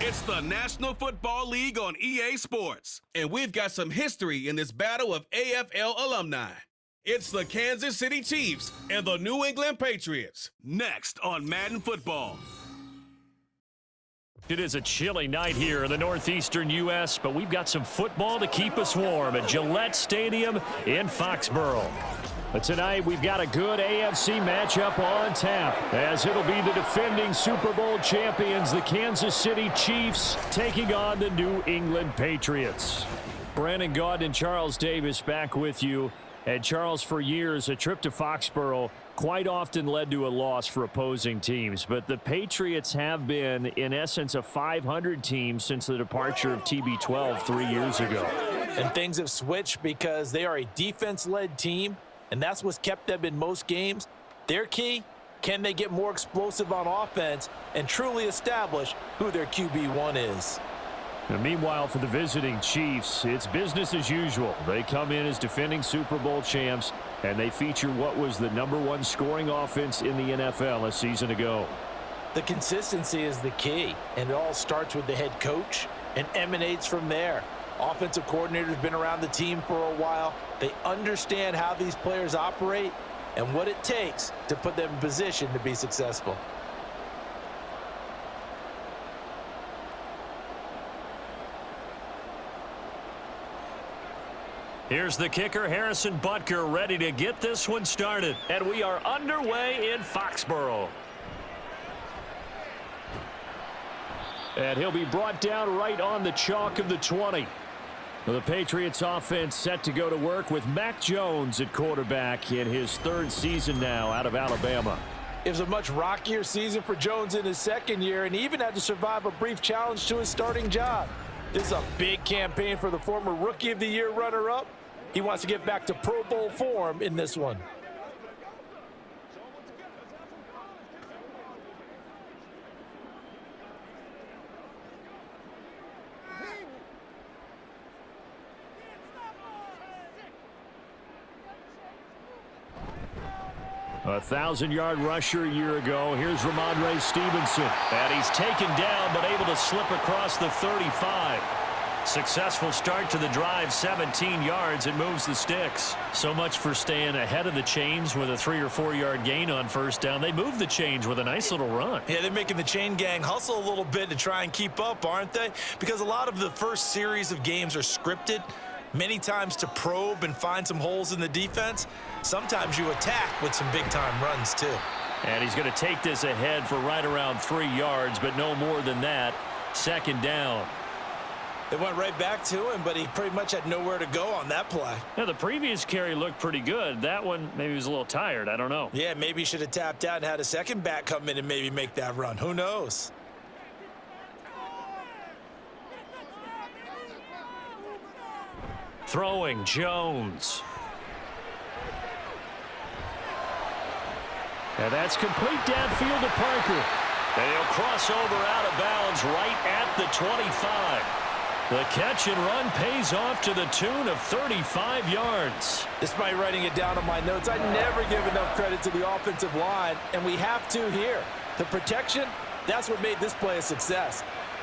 It's the National Football League on EA Sports, and we've got some history in this battle of AFL alumni. It's the Kansas City Chiefs and the New England Patriots, next on Madden Football. It is a chilly night here in the northeastern U.S., but we've got some football to keep us warm at Gillette Stadium in Foxborough. But tonight, we've got a good AFC matchup on tap, as it'll be the defending Super Bowl champions, the Kansas City Chiefs, taking on the New England Patriots. Brandon Gaudin and Charles Davis back with you. And Charles, for years, a trip to Foxborough quite often led to a loss for opposing teams. But the Patriots have been, in essence, a 500 team since the departure of TB12 3 years ago. And things have switched because they are a defense-led team, and that's what's kept them in most games. Their key, can they get more explosive on offense and truly establish who their QB1 is? And meanwhile, for the visiting Chiefs, it's business as usual. They come in as defending Super Bowl champs, and they feature what was the #1 scoring offense in the NFL a season ago. The consistency is the key, and it all starts with the head coach and emanates from there. Offensive coordinator's been around the team for a while. They understand how these players operate and what it takes to put them in position to be successful. Here's the kicker, Harrison Butker, ready to get this one started. And we are underway in Foxborough. And he'll be brought down right on the chalk of the 20. The Patriots offense set to go to work with Mac Jones at quarterback in his 3rd season now out of Alabama. It was a much rockier season for Jones in his 2nd year, and he even had to survive a brief challenge to his starting job. This is a big campaign for the former Rookie of the Year runner-up. He wants to get back to Pro Bowl form in this one. A 1,000-yard rusher a year ago. Here's Ramondre Stevenson. And he's taken down, but able to slip across the 35. Successful start to the drive, 17 yards. It moves the sticks. So much for staying ahead of the chains with a 3 or 4 yard gain on first down. They move the chains with a nice little run. Yeah, they're making the chain gang hustle a little bit to try and keep up, aren't they? Because a lot of the first series of games are scripted, many times to probe and find some holes in the defense. Sometimes you attack with some big-time runs, too. And he's going to take this ahead for right around 3 yards, but no more than that. 2nd down. They went right back to him, but he pretty much had nowhere to go on that play. Yeah, the previous carry looked pretty good. That one, maybe he was a little tired. I don't know. Yeah, maybe he should have tapped out and had a second back come in and maybe make that run. Who knows? Throwing, Jones. And that's complete downfield to Parker. And he'll cross over out of bounds right at the 25. The catch and run pays off to the tune of 35 yards. Despite writing it down on my notes, I never give enough credit to the offensive line, and we have to here. The protection, that's what made this play a success.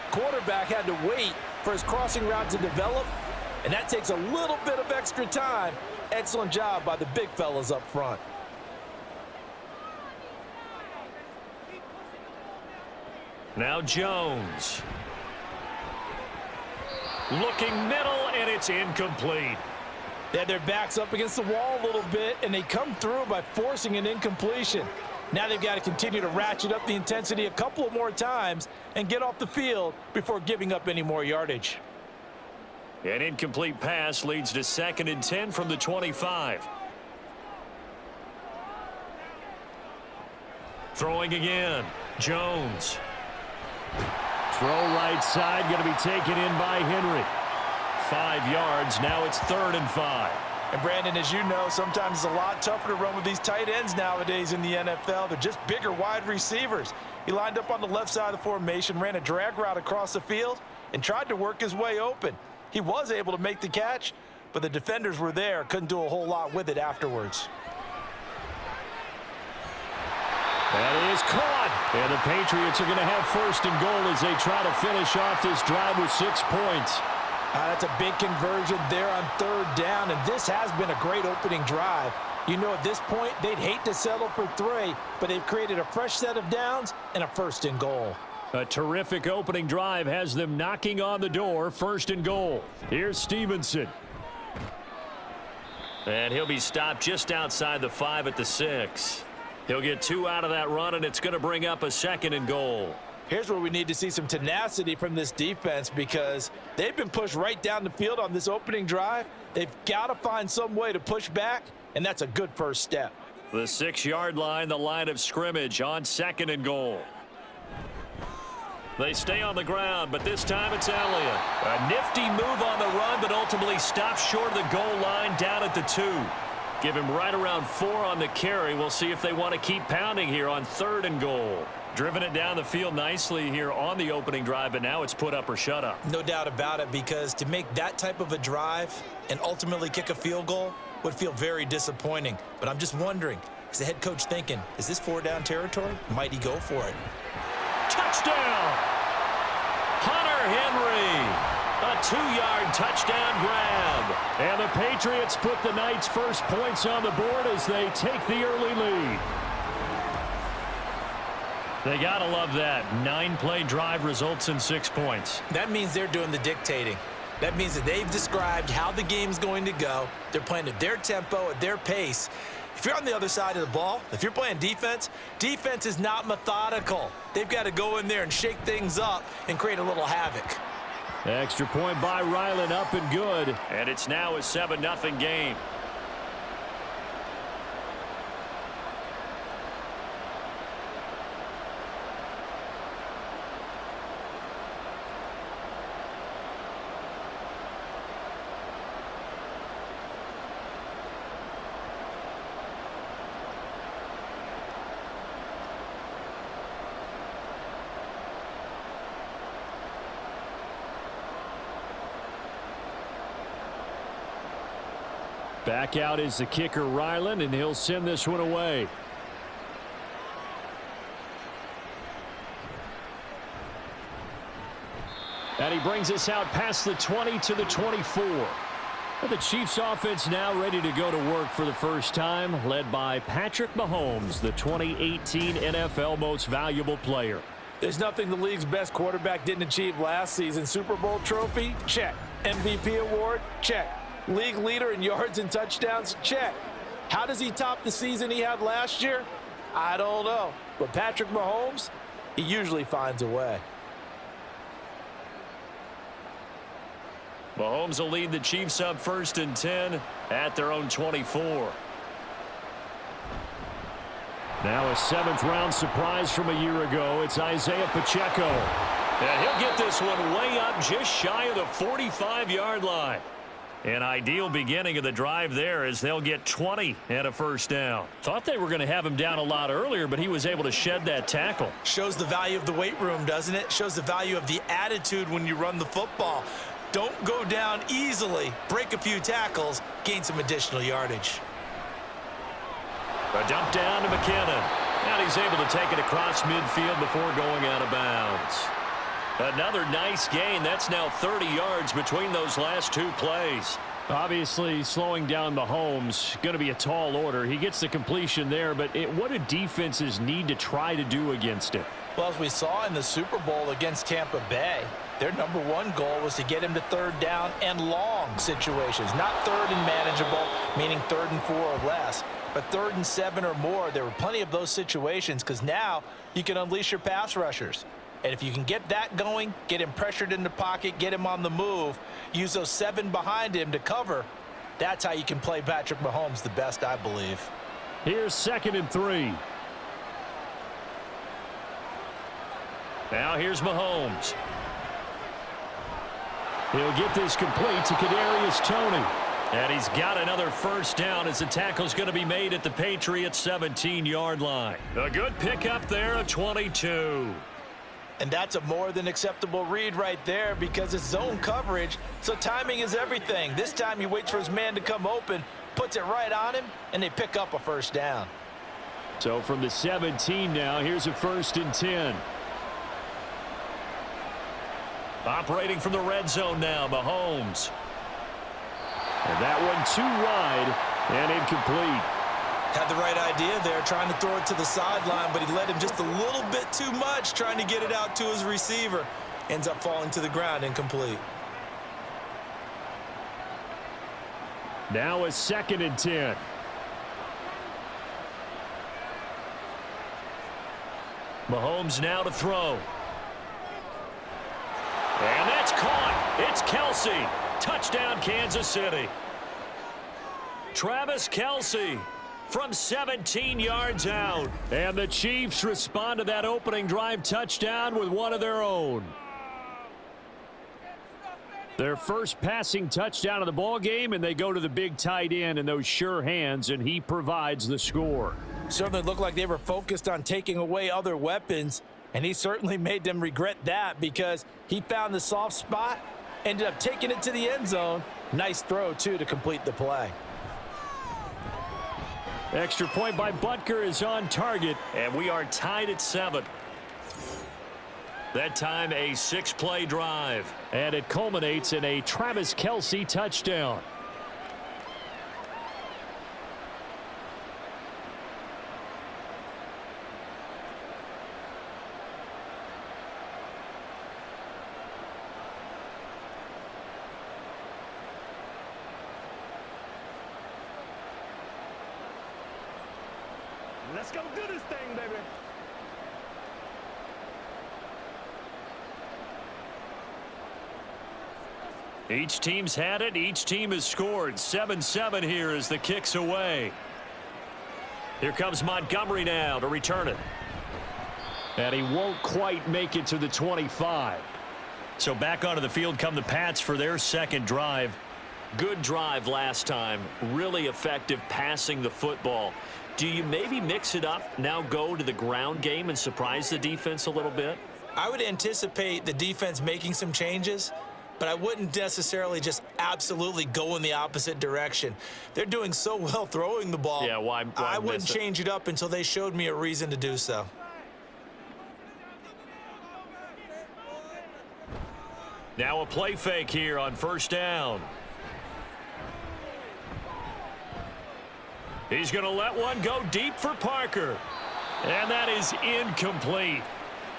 Quarterback had to wait for his crossing route to develop, and that takes a little bit of extra time. Excellent job by the big fellas up front. Now Jones. Looking middle, and it's incomplete. They had their backs up against the wall a little bit, and they come through by forcing an incompletion. Now they've got to continue to ratchet up the intensity a couple of more times and get off the field before giving up any more yardage. An incomplete pass leads to 2nd and 10 from the 25. Throwing again, Jones. Throw right side, going to be taken in by Henry. 5 yards, now it's 3rd and 5. And Brandon, as you know, sometimes it's a lot tougher to run with these tight ends nowadays in the NFL. They're just bigger wide receivers. He lined up on the left side of the formation, ran a drag route across the field, and tried to work his way open. He was able to make the catch, but the defenders were there, couldn't do a whole lot with it afterwards. That is caught. And the Patriots are going to have first and goal as they try to finish off this drive with 6 points. That's a big conversion there on third down, and this has been a great opening drive. You know, at this point, they'd hate to settle for 3, but they've created a fresh set of downs and a first and goal. A terrific opening drive has them knocking on the door, first and goal. Here's Stevenson. And he'll be stopped just outside the 5 at the 6. He'll get 2 out of that run, and it's going to bring up a second and goal. Here's where we need to see some tenacity from this defense because they've been pushed right down the field on this opening drive. They've got to find some way to push back, and that's a good first step. The 6-yard line, the line of scrimmage on second and goal. They stay on the ground, but this time it's Elliott. A nifty move on the run, but ultimately stops short of the goal line down at the 2. Give him right around 4 on the carry. We'll see if they want to keep pounding here on third and goal. Driven it down the field nicely here on the opening drive, but now it's put up or shut up. No doubt about it, because to make that type of a drive and ultimately kick a field goal would feel very disappointing. But I'm just wondering, is the head coach thinking, is this 4-down territory? Might he go for it? Touchdown! Hunter Henry! A 2-yard touchdown grab. And the Patriots put the Knights' first points on the board as they take the early lead. They got to love that. 9-play drive results in 6 points. That means they're doing the dictating. That means that they've described how the game's going to go. They're playing at their tempo, at their pace. If you're on the other side of the ball, if you're playing defense, defense is not methodical. They've got to go in there and shake things up and create a little havoc. Extra point by Ryland, up and good. And it's now a 7-0 game. Back out is the kicker, Ryland, and he'll send this one away. And he brings us out past the 20 to the 24. And the Chiefs offense now ready to go to work for the first time, led by Patrick Mahomes, the 2018 NFL Most Valuable Player. There's nothing the league's best quarterback didn't achieve last season. Super Bowl trophy? Check. MVP award? Check. League leader in yards and touchdowns? Check. How does he top the season he had last year? I don't know. But Patrick Mahomes, he usually finds a way. Mahomes will lead the Chiefs up first and 10 at their own 24. Now a 7th-round surprise from a year ago. It's Isaiah Pacheco. And he'll get this one way up just shy of the 45-yard line. An ideal beginning of the drive there as they'll get 20 and a first down. Thought they were going to have him down a lot earlier, but he was able to shed that tackle. Shows the value of the weight room, doesn't it? Shows the value of the attitude when you run the football. Don't go down easily. Break a few tackles. Gain some additional yardage. A dump down to McKinnon. And he's able to take it across midfield before going out of bounds. Another nice gain. That's now 30 yards between those last 2 plays. Obviously, slowing down Mahomes, going to be a tall order. He gets the completion there, but what do defenses need to try to do against it? Well, as we saw in the Super Bowl against Tampa Bay, their #1 goal was to get him to 3rd down and long situations. Not 3rd and manageable, meaning 3rd and 4 or less, but 3rd and 7 or more. There were plenty of those situations because now you can unleash your pass rushers. And if you can get that going, get him pressured in the pocket, get him on the move, use those 7 behind him to cover, that's how you can play Patrick Mahomes the best, I believe. Here's 2nd and 3. Now here's Mahomes. He'll get this complete to Kadarius Toney. And he's got another first down as the tackle's going to be made at the Patriots 17-yard line. A good pickup there of 22. And that's a more than acceptable read right there because it's zone coverage, so timing is everything. This time he waits for his man to come open, puts it right on him, and they pick up a first down. So from the 17 now, here's a 1st and 10. Operating from the red zone now, Mahomes. And that one too wide and incomplete. Had the right idea there, trying to throw it to the sideline, but he led him just a little bit too much, trying to get it out to his receiver. Ends up falling to the ground, incomplete. Now a 2nd and 10. Mahomes now to throw. And that's caught. It's Kelsey. Touchdown, Kansas City. Travis Kelsey from 17 yards out. And the Chiefs respond to that opening drive touchdown with one of their own. Their first passing touchdown of the ball game, and they go to the big tight end in those sure hands, and he provides the score. Certainly looked like they were focused on taking away other weapons, and he certainly made them regret that because he found the soft spot, ended up taking it to the end zone. Nice throw, too, to complete the play. Extra point by Butker is on target, and we are tied at 7. That time a 6-play drive, and it culminates in a Travis Kelsey touchdown. Let's go do this thing, baby. Each team's had it. Each team has scored. 7-7 here as the kick's away. Here comes Montgomery now to return it. And he won't quite make it to the 25. So back onto the field come the Pats for their second drive. Good drive last time. Really effective passing the football. Do you maybe mix it up, now go to the ground game and surprise the defense a little bit? I would anticipate the defense making some changes, but I wouldn't necessarily just absolutely go in the opposite direction. They're doing so well throwing the ball. Yeah, why I wouldn't miss it? change it up until they showed me a reason to do so. Now a play fake here on 1st down. He's going to let one go deep for Parker. And that is incomplete.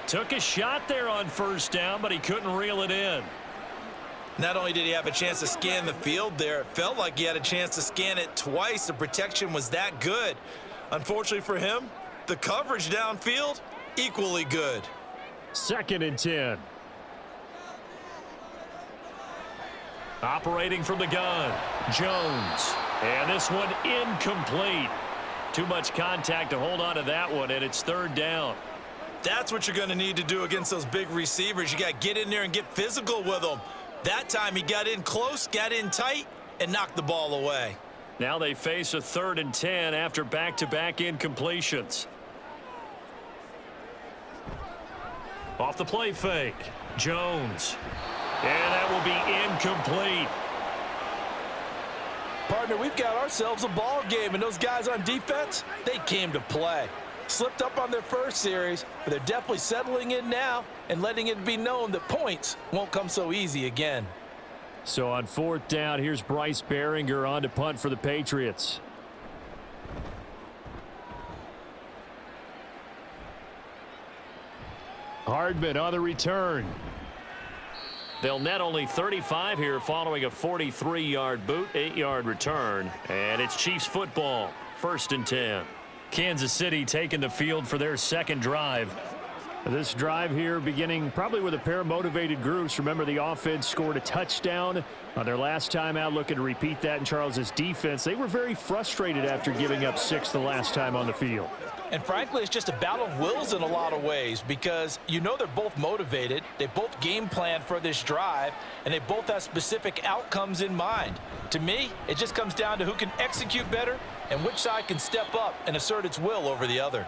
Took a shot there on 1st down, but he couldn't reel it in. Not only did he have a chance to scan the field there, it felt like he had a chance to scan it twice. The protection was that good. Unfortunately for him, the coverage downfield, equally good. 2nd and 10. Operating from the gun, Jones. And this one incomplete. Too much contact to hold on to that one, and it's 3rd down. That's what you're going to need to do against those big receivers. You got to get in there and get physical with them. That time he got in close, got in tight, and knocked the ball away. Now they face a 3rd and 10 after back-to-back incompletions. Off the play fake, Jones. And that will be incomplete. Partner, we've got ourselves a ball game, and those guys on defense, they came to play. Slipped up on their first series, but they're definitely settling in now and letting it be known that points won't come so easy again. So on 4th down, here's Bryce Behringer on to punt for the Patriots. Hardman on the return. They'll net only 35 here following a 43-yard boot, 8-yard return. And it's Chiefs football, 1st and 10. Kansas City taking the field for their second drive. This drive here beginning probably with a pair of motivated groups. Remember, the offense scored a touchdown on their last time out, looking to repeat that in Charles's defense. They were very frustrated after giving up 6 the last time on the field. And frankly, it's just a battle of wills in a lot of ways because you know they're both motivated. They both game plan for this drive, and they both have specific outcomes in mind. To me, it just comes down to who can execute better and which side can step up and assert its will over the other.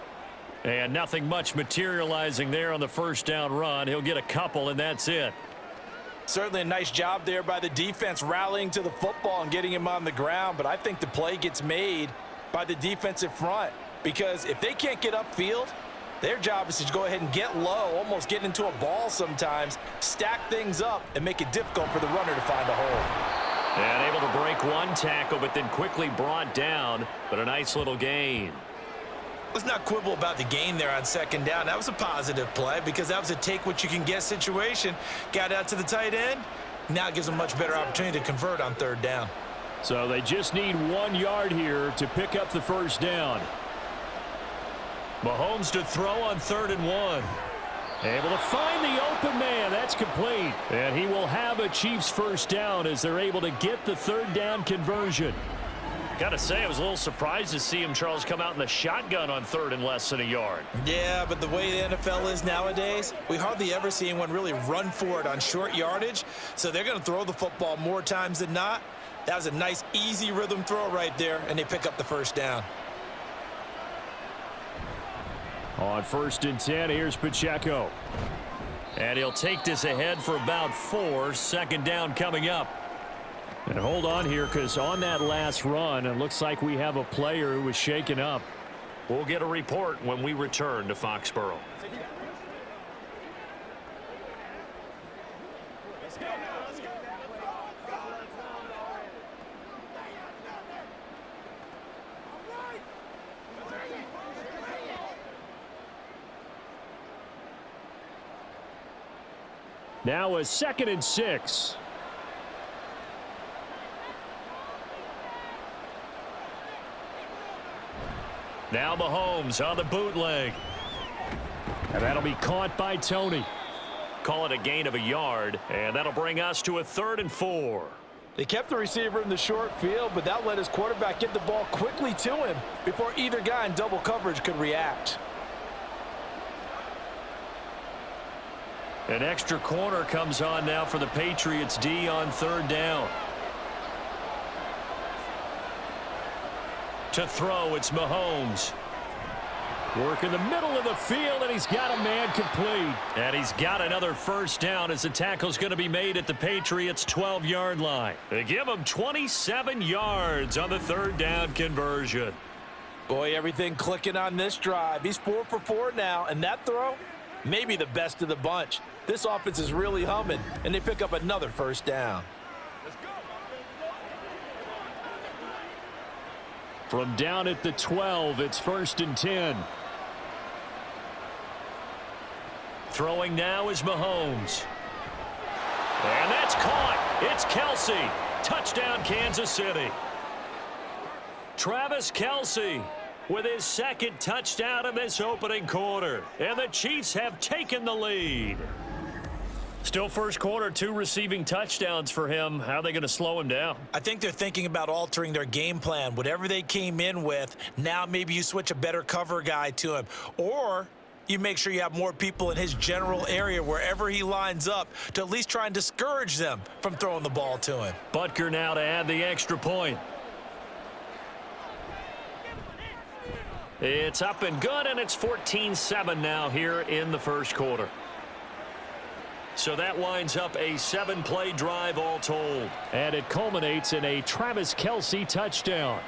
And nothing much materializing there on the 1st down run. He'll get a couple, and that's it. Certainly a nice job there by the defense rallying to the football and getting him on the ground, but I think the play gets made by the defensive front. because if they can't get upfield, their job is to go ahead and get low, almost get into a ball sometimes, stack things up, and make it difficult for the runner to find a hole. And able to break one tackle, but then quickly brought down, but a nice little gain. Let's not quibble about the gain there on second down. That was a positive play because that was a take-what-you-can-get situation. Got out to the tight end. Now it gives them a much better opportunity to convert on third down. So they just need 1 yard here to pick up the first down. Mahomes to throw on 3rd and 1. Able to find the open man. That's complete. And he will have a Chiefs first down as they're able to get the third down conversion. Got to say, I was a little surprised to see him, Charles, come out in the shotgun on 3rd and less than a yard. Yeah, but the way the NFL is nowadays, we hardly ever see anyone really run for it on short yardage. So they're going to throw the football more times than not. That was a nice, easy rhythm throw right there, and they pick up the first down. On 1st and 10, here's Pacheco. And he'll take this ahead for about 4. Second down coming up. And hold on here, because on that last run, it looks like we have a player who was shaken up. We'll get a report when we return to Foxborough. Now a 2nd and 6. Now Mahomes on the bootleg. And that'll be caught by Tony. Call it a gain of a yard, and that'll bring us to a 3rd and 4. They kept the receiver in the short field, but that let his quarterback get the ball quickly to him before either guy in double coverage could react. An extra corner comes on now for the Patriots D on 3rd down. To throw, it's Mahomes. Work in the middle of the field, and he's got a man complete. And he's got another first down as the tackle's going to be made at the Patriots' 12-yard line. They give him 27 yards on the 3rd down conversion. Boy, everything clicking on this drive. He's 4 for 4 now, and that throw, maybe the best of the bunch. This offense is really humming, and they pick up another first down. From down at the 12, it's 1st and 10. Throwing now is Mahomes. And that's caught. It's Kelce. Touchdown, Kansas City. Travis Kelce with his 2nd touchdown of this opening quarter. And the Chiefs have taken the lead. Still first quarter, 2 receiving touchdowns for him. How are they going to slow him down? I think they're thinking about altering their game plan. Whatever they came in with, now maybe you switch a better cover guy to him. Or you make sure you have more people in his general area wherever he lines up to at least try and discourage them from throwing the ball to him. Butker now to add the extra point. It's up and good, and it's 14-7 now here in the first quarter. So that winds up a 7-play drive all told. And it culminates in a Travis Kelce touchdown.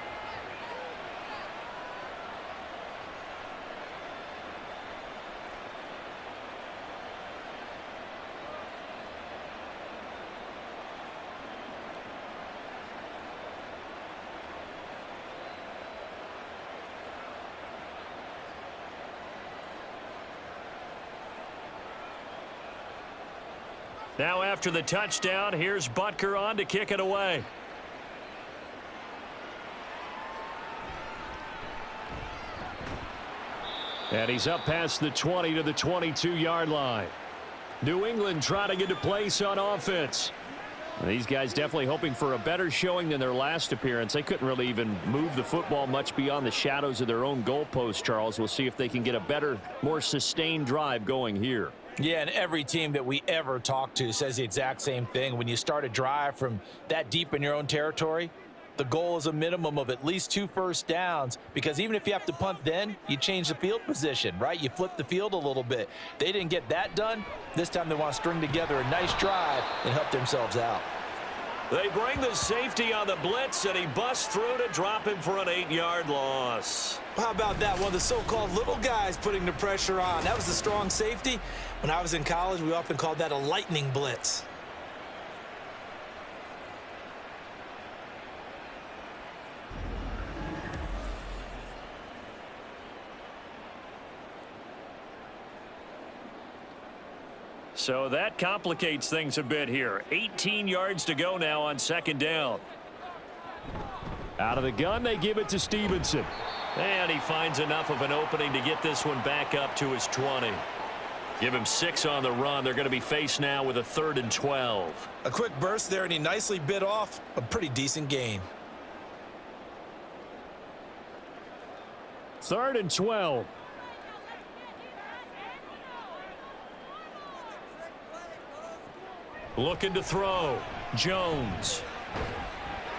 Now after the touchdown, here's Butker on to kick it away. And he's up past the 20 to the 22-yard line. New England trying to get a place on offense. These guys definitely hoping for a better showing than their last appearance. They couldn't really even move the football much beyond the shadows of their own goalpost, Charles. We'll see if they can get a better, more sustained drive going here. Yeah, and every team that we ever talk to says the exact same thing. When you start a drive from that deep in your own territory, the goal is a minimum of at least 2 first downs, because even if you have to punt then, you change the field position, right? You flip the field a little bit. They didn't get that done. This time they want to string together a nice drive and help themselves out. They bring the safety on the blitz, and he busts through to drop him for an 8-yard loss. How about that? One of the so-called little guys putting the pressure on. That was the strong safety. When I was in college, we often called that a lightning blitz. So that complicates things a bit here. 18 yards to go now on second down. Out of the gun, they give it to Stevenson. And he finds enough of an opening to get this one back up to his 20. Give him 6 on the run. They're going to be faced now with a 3rd and 12. A quick burst there, and he nicely bit off a pretty decent gain. 3rd and 12. Looking to throw. Jones.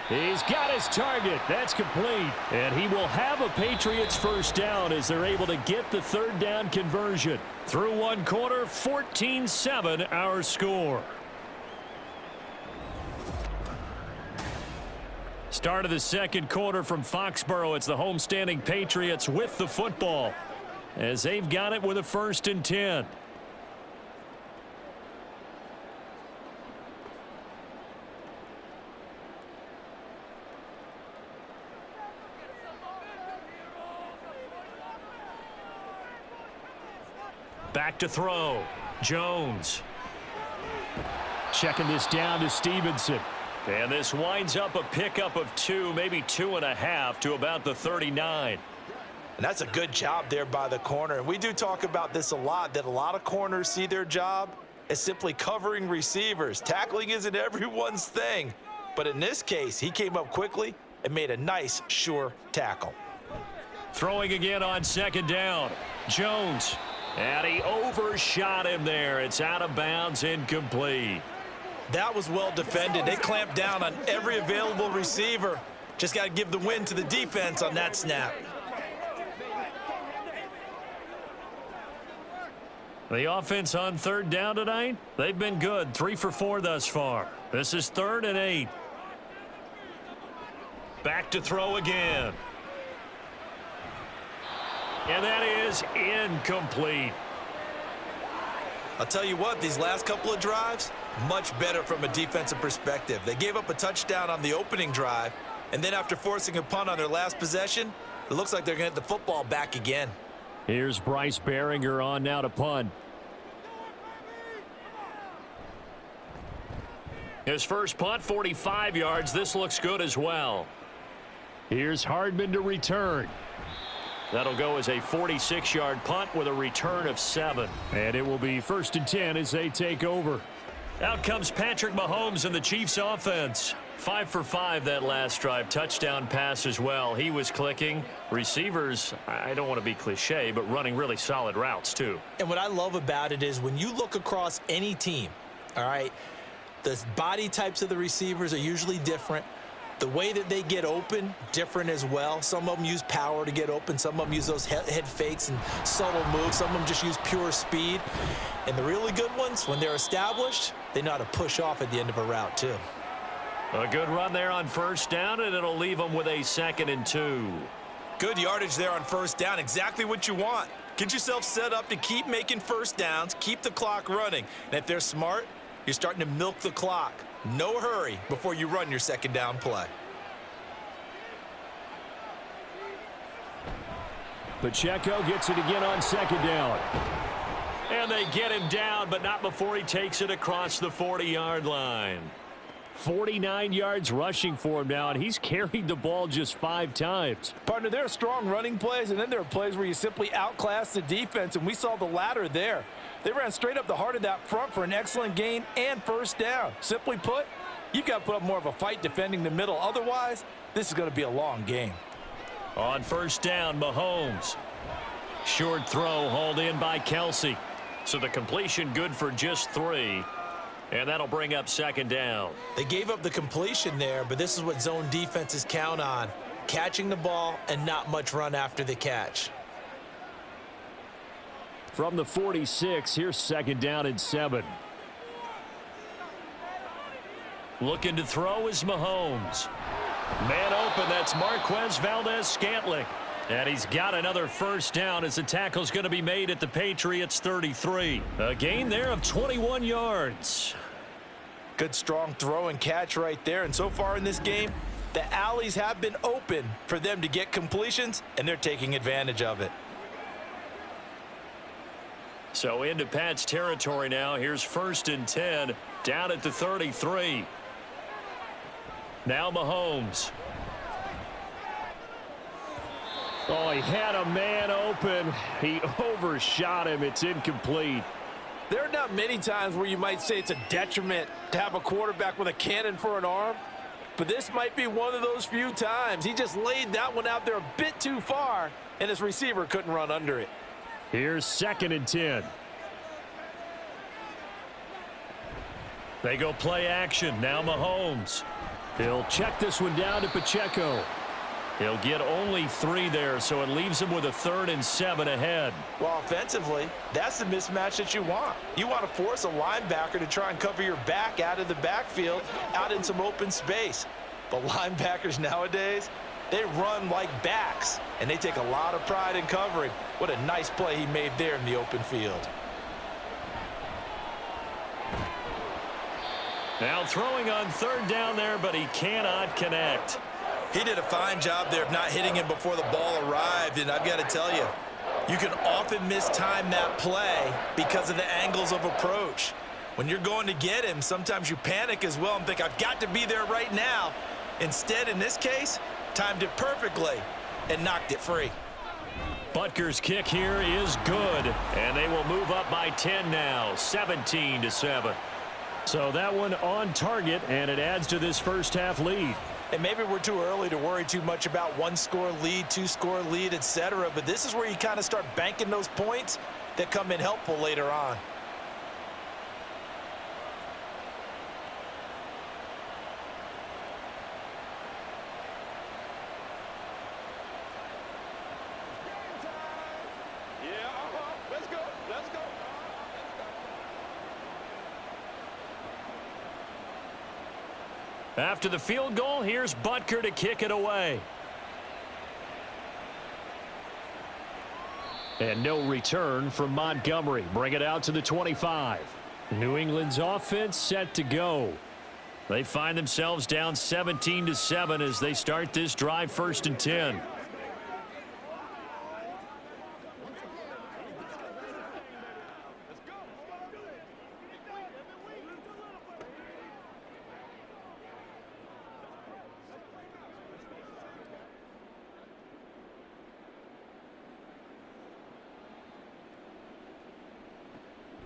He's got his target. That's complete. And he will have a Patriots first down as they're able to get the 3rd down conversion. Through one quarter, 14-7 our score. Start of the second quarter from Foxborough. It's the homestanding Patriots with the football as they've got it with a 1st and 10. Back to throw. Jones. Checking this down to Stevenson. And this winds up a pickup of 2, maybe 2.5 to about the 39. And that's a good job there by the corner. And we do talk about this a lot, that a lot of corners see their job as simply covering receivers. Tackling isn't everyone's thing. But in this case, he came up quickly and made a nice, sure tackle. Throwing again on second down. Jones. And he overshot him there. It's out of bounds, incomplete. That was well defended. They clamped down on every available receiver. Just got to give the win to the defense on that snap. The offense on 3rd down tonight, they've been good. 3 for 4 thus far. This is 3rd and 8. Back to throw again. And that is incomplete. I'll tell you what, these last couple of drives, much better from a defensive perspective. They gave up a touchdown on the opening drive, and then after forcing a punt on their last possession, it looks like they're going to get the football back again. Here's Bryce Behringer on now to punt. His first punt, 45 yards. This looks good as well. Here's Hardman to return. That'll go as a 46-yard punt with a return of 7. And it will be 1st and 10 as they take over. Out comes Patrick Mahomes and the Chiefs offense. 5 for 5 that last drive. Touchdown pass as well. He was clicking. Receivers, I don't want to be cliche, but running really solid routes too. And what I love about it is when you look across any team, all right, the body types of the receivers are usually different. The way that they get open, different as well. Some of them use power to get open. Some of them use those head fakes and subtle moves. Some of them just use pure speed. And the really good ones, when they're established, they know how to push off at the end of a route too. A good run there on 1st down, and it'll leave them with a 2nd and 2. Good yardage there on 1st down. Exactly what you want. Get yourself set up to keep making 1st downs, keep the clock running. And if they're smart, you're starting to milk the clock. No hurry before you run your 2nd down play. Pacheco gets it again on 2nd down. And they get him down, but not before he takes it across the 40-yard line. 49 yards rushing for him now, and he's carried the ball just 5 times. Partner, there are strong running plays, and then there are plays where you simply outclass the defense, and we saw the latter there. They ran straight up the heart of that front for an excellent gain and 1st down. Simply put, you've got to put up more of a fight defending the middle. Otherwise, this is going to be a long game. On 1st down, Mahomes. Short throw hauled in by Kelsey. So the completion good for just 3. And that'll bring up 2nd down. They gave up the completion there, but this is what zone defenses count on. Catching the ball and not much run after the catch. From the 46, here's 2nd down and 7. Looking to throw is Mahomes. Man open, that's Marquez Valdez-Scantling. And he's got another first down as the tackle's going to be made at the Patriots 33. A gain there of 21 yards. Good strong throw and catch right there. And so far in this game, the alleys have been open for them to get completions, and they're taking advantage of it. So into Pat's territory now. Here's 1st and 10 down at the 33. Now Mahomes. Oh, he had a man open. He overshot him. It's incomplete. There are not many times where you might say it's a detriment to have a quarterback with a cannon for an arm, but this might be one of those few times. He just laid that one out there a bit too far, and his receiver couldn't run under it. Here's 2nd and 10. They go play action. Now Mahomes. He'll check this one down to Pacheco. He'll get only 3 there, so it leaves him with a 3rd and 7 ahead. Well, offensively, that's the mismatch that you want. You want to force a linebacker to try and cover your back out of the backfield, out in some open space. But linebackers nowadays, they run like backs, and they take a lot of pride in covering. What a nice play he made there in the open field. Now throwing on 3rd down there, but he cannot connect. He did a fine job there of not hitting him before the ball arrived, and I've got to tell you, you can often mistime that play because of the angles of approach. When you're going to get him, sometimes you panic as well and think, I've got to be there right now. Instead, in this case, timed it perfectly and knocked it free. Butker's kick here is good, and they will move up by 10 now, 17-7. So that one on target, and it adds to this first half lead. And maybe we're too early to worry too much about 1-score lead, 2-score lead, etc. But this is where you kind of start banking those points that come in helpful later on. After the field goal, here's Butker to kick it away. And no return from Montgomery. Bring it out to the 25. New England's offense set to go. They find themselves down 17-7 as they start this drive 1st and 10.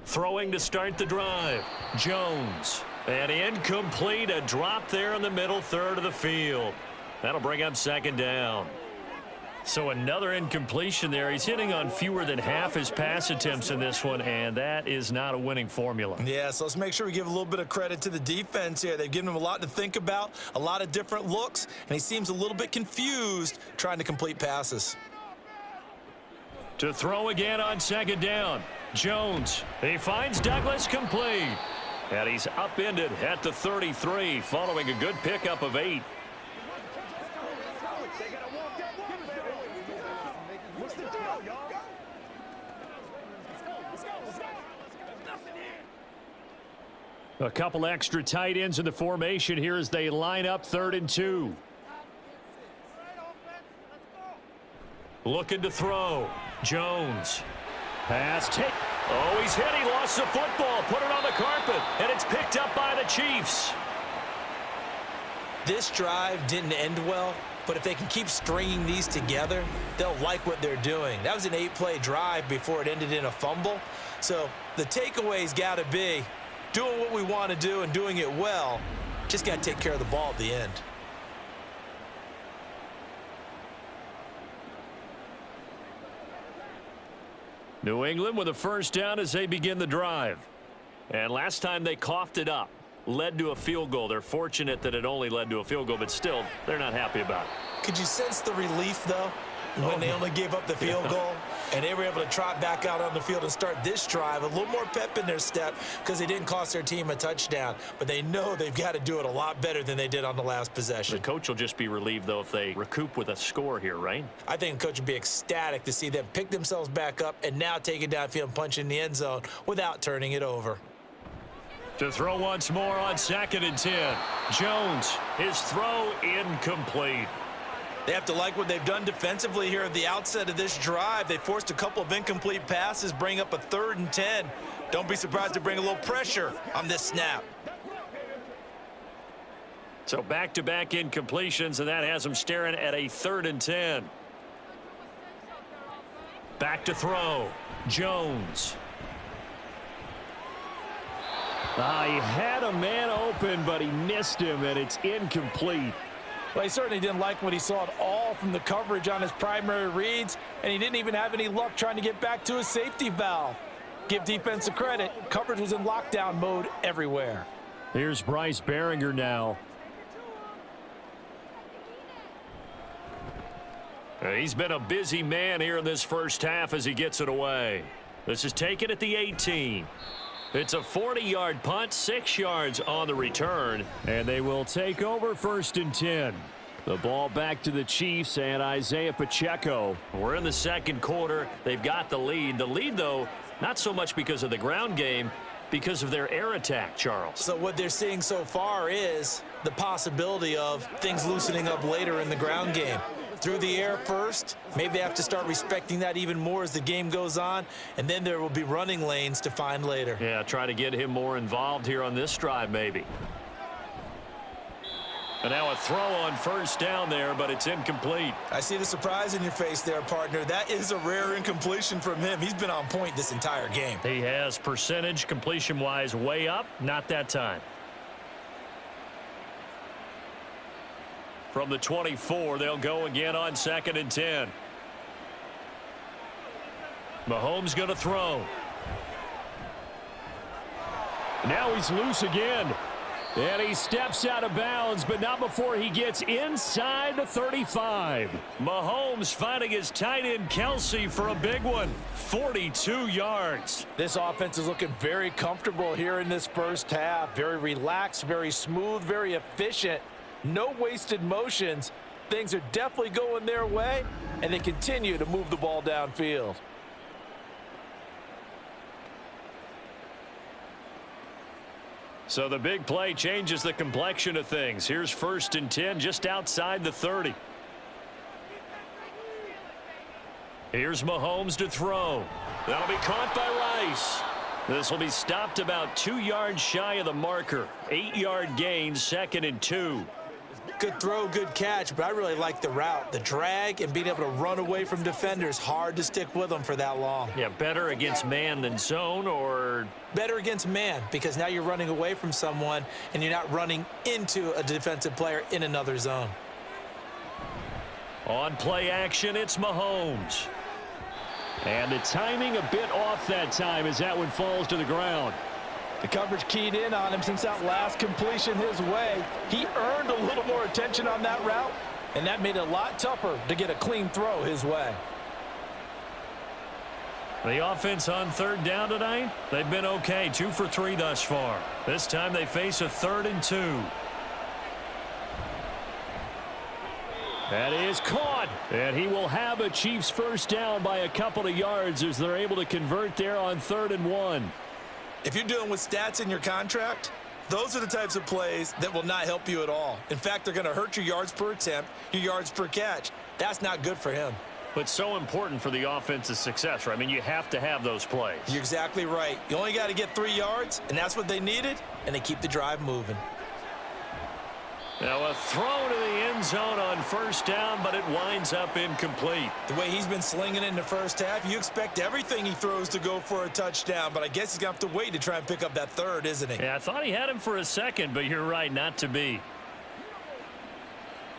Throwing to start the drive. Jones. And incomplete. A drop there in the middle 3rd of the field. That'll bring up 2nd down. So another incompletion there. He's hitting on fewer than half his pass attempts in this one, and that is not a winning formula. Yeah, so let's make sure we give a little bit of credit to the defense here. They've given him a lot to think about, a lot of different looks, and he seems a little bit confused trying to complete passes. To throw again on 2nd down. Jones. He finds Douglas complete. And he's upended at the 33 following a good pickup of 8. A couple extra tight ends in the formation here as they line up 3rd and 2. Looking to throw. Jones. Pass take. Oh, he's hit. He lost the football. Put it on the carpet. And it's picked up by the Chiefs. This drive didn't end well, but if they can keep stringing these together, they'll like what they're doing. That was an 8-play drive before it ended in a fumble. So the takeaway's got to be doing what we want to do and doing it well. Just got to take care of the ball at the end. New England with a first down as they begin the drive. And last time they coughed it up. Led to a field goal. They're fortunate that it only led to a field goal, but still, they're not happy about it. Could you sense the relief, though, when they only gave up the field goal? And they were able to trot back out on the field and start this drive. A little more pep in their step because they didn't cost their team a touchdown. But they know they've got to do it a lot better than they did on the last possession. The coach will just be relieved, though, if they recoup with a score here, right? I think the coach would be ecstatic to see them pick themselves back up and now take it downfield and punch in the end zone without turning it over. To throw once more on 2nd and 10. Jones, his throw incomplete. They have to like what they've done defensively here at the outset of this drive. They forced a couple of incomplete passes, bring up a 3rd and 10. Don't be surprised to bring a little pressure on this snap. So back-to-back incompletions, and that has them staring at a 3rd and 10. Back to throw. Jones. He had a man open, but he missed him, and it's incomplete. Well, he certainly didn't like what he saw at all from the coverage on his primary reads, and he didn't even have any luck trying to get back to his safety valve. Give defense a credit. Coverage was in lockdown mode everywhere. Here's Bryce Behringer now. He's been a busy man here in this first half as he gets it away. This is taken at the 18. It's a 40-yard punt, 6 yards on the return, and they will take over 1st and 10. The ball back to the Chiefs and Isaiah Pacheco. We're in the second quarter. They've got the lead. The lead, though, not so much because of the ground game, because of their air attack, Charles. So what they're seeing so far is the possibility of things loosening up later in the ground game. Through the air first, maybe they have to start respecting that even more as the game goes on, and then there will be running lanes to find later. Yeah, try to get him more involved here on this drive, maybe. And now a throw on 1st down there, but it's incomplete. I see the surprise in your face there, partner. That is a rare incompletion from him. He's been on point this entire game. He has percentage completion-wise way up, not that time. From the 24, they'll go again on 2nd and 10. Mahomes going to throw. Now he's loose again. And he steps out of bounds, but not before he gets inside the 35. Mahomes finding his tight end Kelsey for a big one. 42 yards. This offense is looking very comfortable here in this first half. Very relaxed, very smooth, very efficient. No wasted motions. Things are definitely going their way, and they continue to move the ball downfield. So the big play changes the complexion of things. Here's 1st and 10 just outside the 30. Here's Mahomes to throw. That'll be caught by Rice. This will be stopped about 2 yards shy of the marker. 8-yard gain, 2nd and 2. Good throw, good catch, but I really like the route. The drag and being able to run away from defenders. Hard to stick with them for that long. Yeah, better against man than zone, or? Better against man, because now you're running away from someone and you're not running into a defensive player in another zone. On play action, it's Mahomes. And the timing a bit off that time as that one falls to the ground. The coverage keyed in on him since that last completion his way. He earned a little more attention on that route, and that made it a lot tougher to get a clean throw his way. The offense on 3rd down tonight, they've been okay, 2 for 3 thus far. This time they face a 3rd and 2. That is caught, and he will have a Chiefs 1st down by a couple of yards as they're able to convert there on 3rd and 1. If you're dealing with stats in your contract, those are the types of plays that will not help you at all. In fact, they're going to hurt your yards per attempt, your yards per catch. That's not good for him. But so important for the offense's success, right? I mean, you have to have those plays. You're exactly right. You only got to get 3 yards, and that's what they needed, and they keep the drive moving. Now a throw to the end zone on 1st down, but it winds up incomplete. The way he's been slinging in the first half, you expect everything he throws to go for a touchdown, but I guess he's going to have to wait to try and pick up that 3rd, isn't he? Yeah, I thought he had him for a second, but you're right, not to be.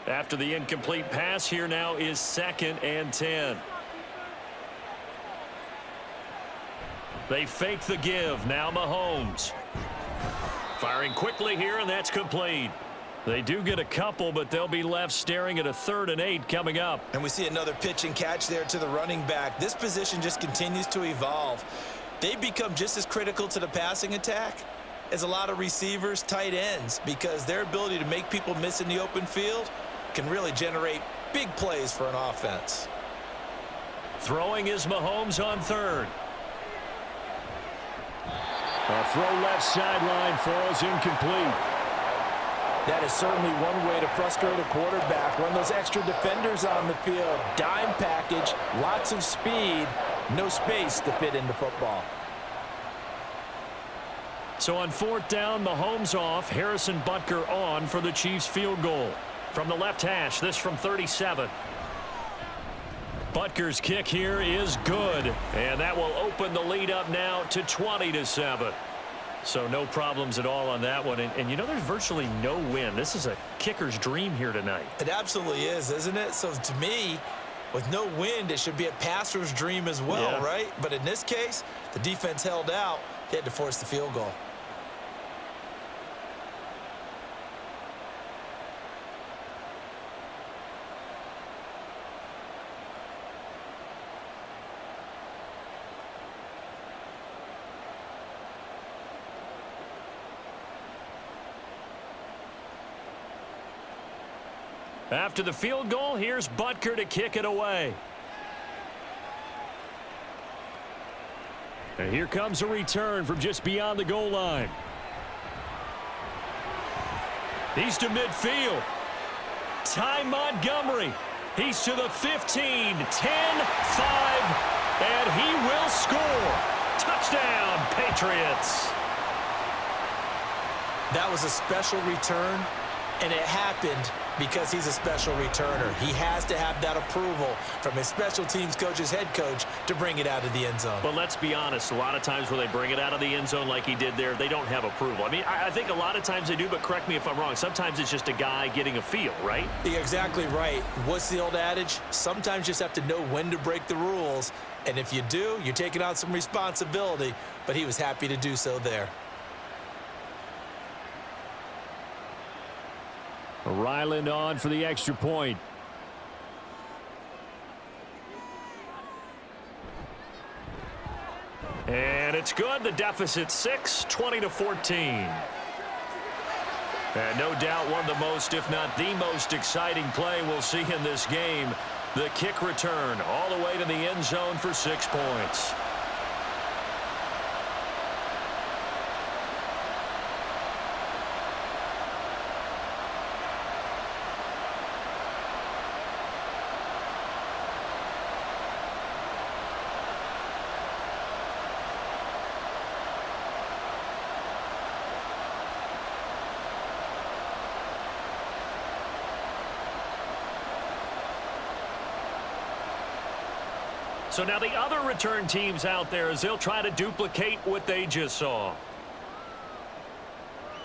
After the incomplete pass, here now is 2nd and 10. They fake the give. Now Mahomes. Firing quickly here, and that's complete. They do get a couple, but they'll be left staring at a 3rd and 8 coming up. And we see another pitch and catch there to the running back. This position just continues to evolve. They become just as critical to the passing attack as a lot of receivers, tight ends, because their ability to make people miss in the open field can really generate big plays for an offense. Throwing is Mahomes on 3rd. A throw left sideline falls incomplete. That is certainly one way to frustrate a quarterback. Run those extra defenders on the field. Dime package, lots of speed, no space to fit into football. So on 4th down, Mahomes off, Harrison Butker on for the Chiefs field goal. From the left hash, this from 37. Butker's kick here is good, and that will open the lead up now to 20-7. So no problems at all on that one. And you know, there's virtually no wind. This is a kicker's dream here tonight. It absolutely is, isn't it? So to me, with no wind, it should be a passer's dream as well, right? But in this case, the defense held out. They had to force the field goal. After the field goal, here's Butker to kick it away. And here comes a return from just beyond the goal line. He's to midfield. Ty Montgomery. He's to the 15, 10, 5, and he will score. Touchdown, Patriots. That was a special return, and it happened because he's a special returner. He has to have that approval from his special teams coach, his head coach, to bring it out of the end zone. But let's be honest, a lot of times where they bring it out of the end zone like he did there, they don't have approval. I mean, I think a lot of times they do, but correct me if I'm wrong. Sometimes it's just a guy getting a feel, right? You're exactly right. What's the old adage? Sometimes you just have to know when to break the rules, and if you do, you're taking on some responsibility, but he was happy to do so there. Ryland on for the extra point. And it's good. The deficit 6, 20-14. And no doubt one of the most, if not the most exciting play we'll see in this game. The kick return all the way to the end zone for 6 points. So now the other return teams out there as they'll try to duplicate what they just saw.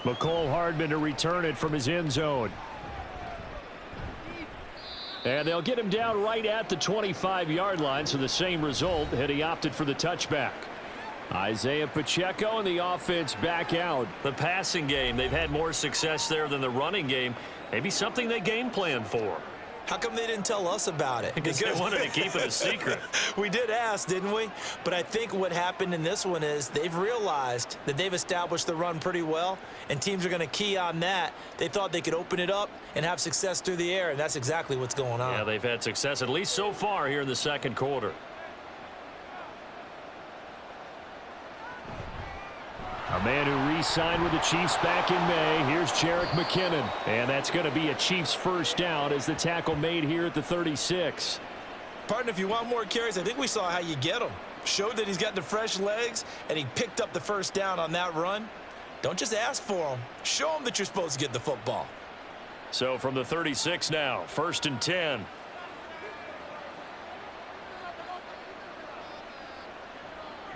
McCole Hardman to return it from his end zone. And they'll get him down right at the 25-yard line, so the same result had he opted for the touchback. Isaiah Pacheco and the offense back out. The passing game, they've had more success there than the running game. Maybe something they game plan for. How come they didn't tell us about it? Because they wanted to keep it a secret. We did ask, didn't we? But I think what happened in this one is they've realized that they've established the run pretty well, and teams are going to key on that. They thought they could open it up and have success through the air, and that's exactly what's going on. Yeah, they've had success, at least so far here in the second quarter. A man who re-signed with the Chiefs back in May. Here's Jerick McKinnon. And that's going to be a Chiefs first down as the tackle made here at the 36. Partner, if you want more carries, I think we saw how you get them. Showed that he's got the fresh legs, and he picked up the first down on that run. Don't just ask for them. Show them that you're supposed to get the football. So from the 36 now, 1st and 10.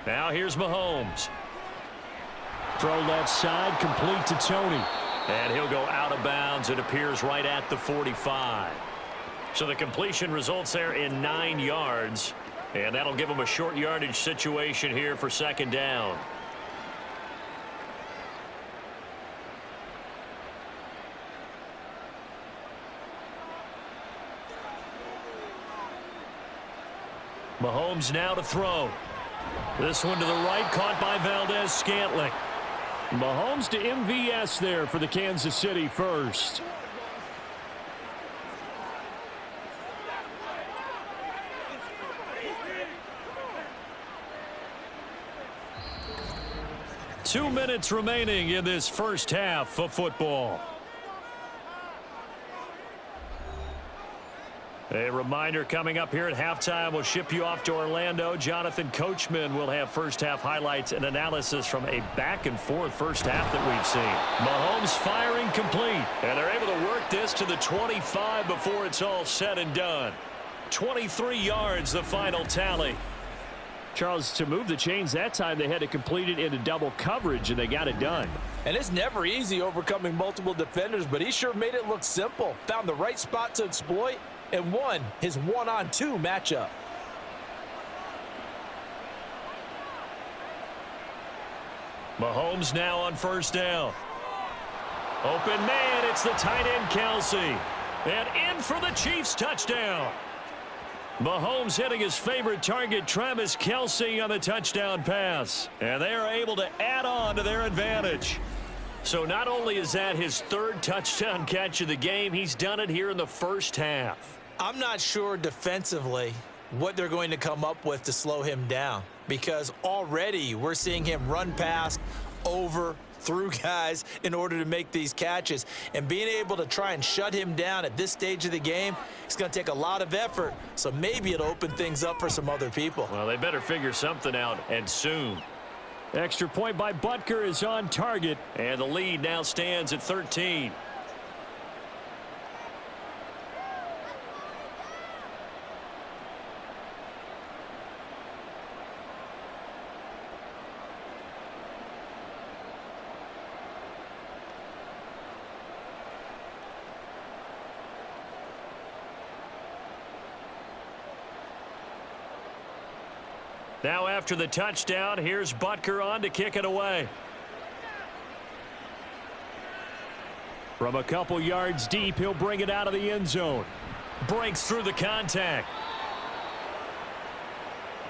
Now here's Mahomes. Throw left side, complete to Tony. And he'll go out of bounds. It appears right at the 45. So the completion results there in 9 yards. And that'll give him a short yardage situation here for 2nd down. Mahomes now to throw. This one to the right, caught by Valdez-Scantling. Mahomes to MVS there for the Kansas City first. Two minutes remaining in this first half of football. A reminder coming up here at halftime. We'll ship you off to Orlando. Jonathan Coachman will have first half highlights and analysis from a back-and-forth first half that we've seen. Mahomes firing complete. And they're able to work this to the 25 before it's all said and done. 23 yards, the final tally. Charles, to move the chains that time, they had to complete it into double coverage, and they got it done. And it's never easy overcoming multiple defenders, but he sure made it look simple. Found the right spot to exploit and won his one-on-two matchup. Mahomes now on first down. Open man, it's the tight end Kelsey. And in for the Chiefs touchdown. Mahomes hitting his favorite target, Travis Kelsey, on the touchdown pass. And they are able to add on to their advantage. So not only is that his third touchdown catch of the game, he's done it here in the first half. I'm not sure defensively what they're going to come up with to slow him down, because already we're seeing him run past, over, through guys in order to make these catches. And being able to try and shut him down at this stage of the game, it's going to take a lot of effort. So maybe it'll open things up for some other people. Well, they better figure something out, and soon. Extra point by Butker is on target, and the lead now stands at 13. Now after the touchdown, here's Butker on to kick it away. From a couple yards deep, he'll bring it out of the end zone. Breaks through the contact.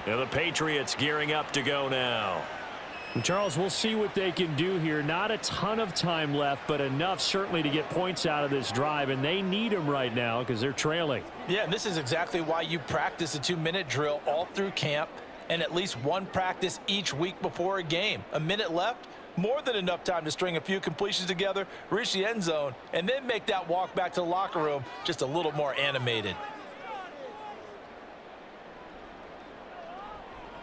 And the Patriots gearing up to go now. Charles, we'll see what they can do here. Not a ton of time left, but enough certainly to get points out of this drive, and they need them right now because they're trailing. Yeah, and this is exactly why you practice a 2-minute drill all through camp, and at least one practice each week before a game. A minute left, more than enough time to string a few completions together, reach the end zone, and then make that walk back to the locker room just a little more animated.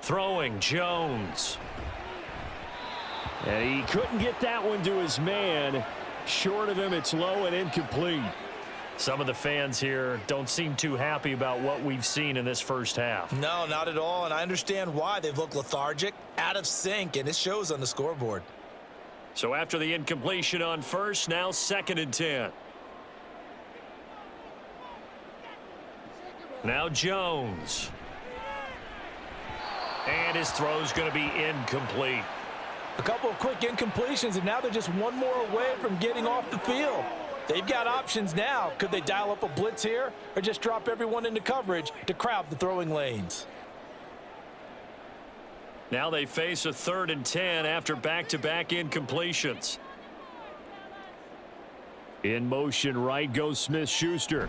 Throwing Jones. And he couldn't get that one to his man. Short of him, it's low and incomplete. Some of the fans here don't seem too happy about what we've seen in this first half. No, not at all, and I understand why. They've looked lethargic, out of sync, and it shows on the scoreboard. So after the incompletion on first, now 2nd and 10. Now Jones. And his throw's going to be incomplete. A couple of quick incompletions, and now they're just one more away from getting off the field. They've got options now. Could they dial up a blitz here or just drop everyone into coverage to crowd the throwing lanes? Now they face a 3rd and 10 after back-to-back incompletions. In motion right goes Smith-Schuster.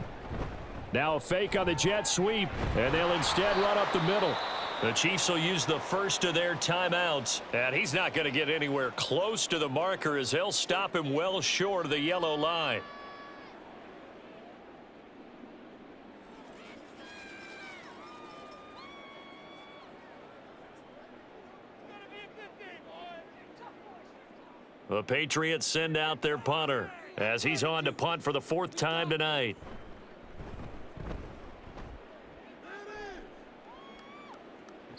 Now a fake on the jet sweep, and they'll instead run up the middle. The Chiefs will use the first of their timeouts, and he's not going to get anywhere close to the marker as they'll stop him well short of the yellow line. The Patriots send out their punter as he's on to punt for the 4th time tonight.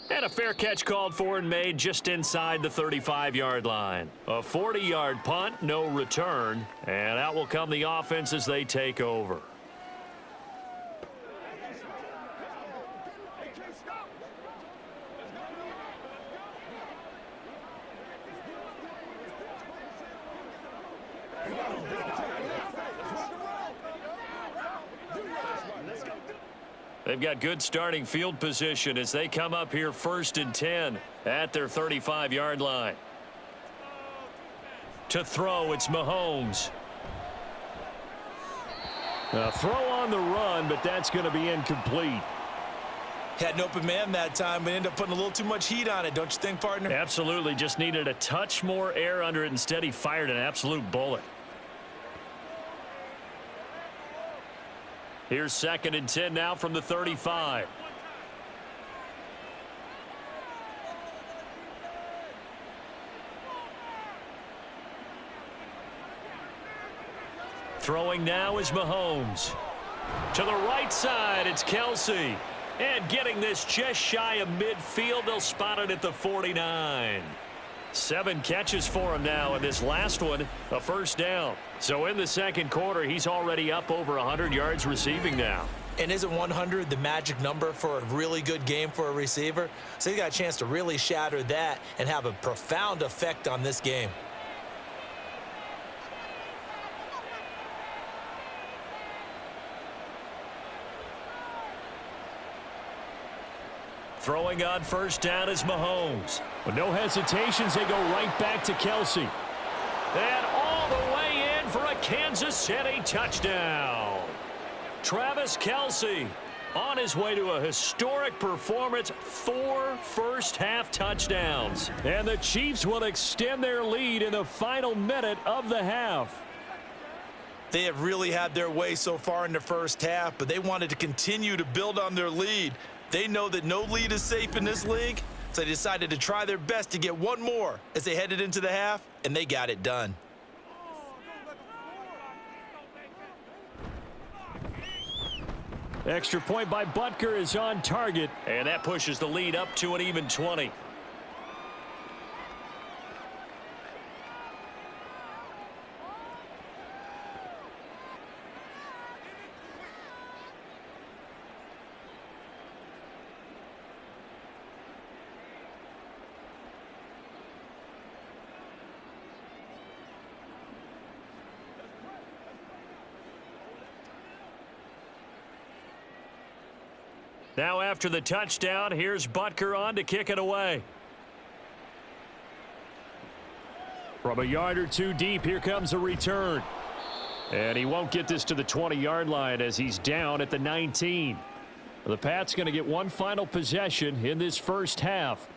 And a fair catch called for and made just inside the 35-yard line. A 40-yard punt, no return, and out will come the offense as they take over. They've got good starting field position as they come up here 1st and 10 at their 35-yard line. To throw, it's Mahomes. A throw on the run, but that's going to be incomplete. Had an open man that time, but ended up putting a little too much heat on it, don't you think, partner? Absolutely. Just needed a touch more air under it. Instead, he fired an absolute bullet. Here's 2nd and 10 now from the 35. Throwing now is Mahomes. To the right side, it's Kelsey. And getting this just shy of midfield, they'll spot it at the 49. 7 catches for him now, and this last one, a first down. So in the second quarter, he's already up over 100 yards receiving now. And isn't 100 the magic number for a really good game for a receiver? So he got a chance to really shatter that and have a profound effect on this game. Throwing on first down is Mahomes. With no hesitations, they go right back to Kelsey. And all the way in for a Kansas City touchdown. Travis Kelsey on his way to a historic performance, 4 first-half touchdowns. And the Chiefs will extend their lead in the final minute of the half. They have really had their way so far in the first half, but they wanted to continue to build on their lead. They know that no lead is safe in this league, so they decided to try their best to get one more as they headed into the half, and they got it done. Extra point by Butker is on target. And that pushes the lead up to an even 20. Now after the touchdown, here's Butker on to kick it away. From a yard or two deep, here comes a return. And he won't get this to the 20-yard line as he's down at the 19. The Pats going to get one final possession in this first half.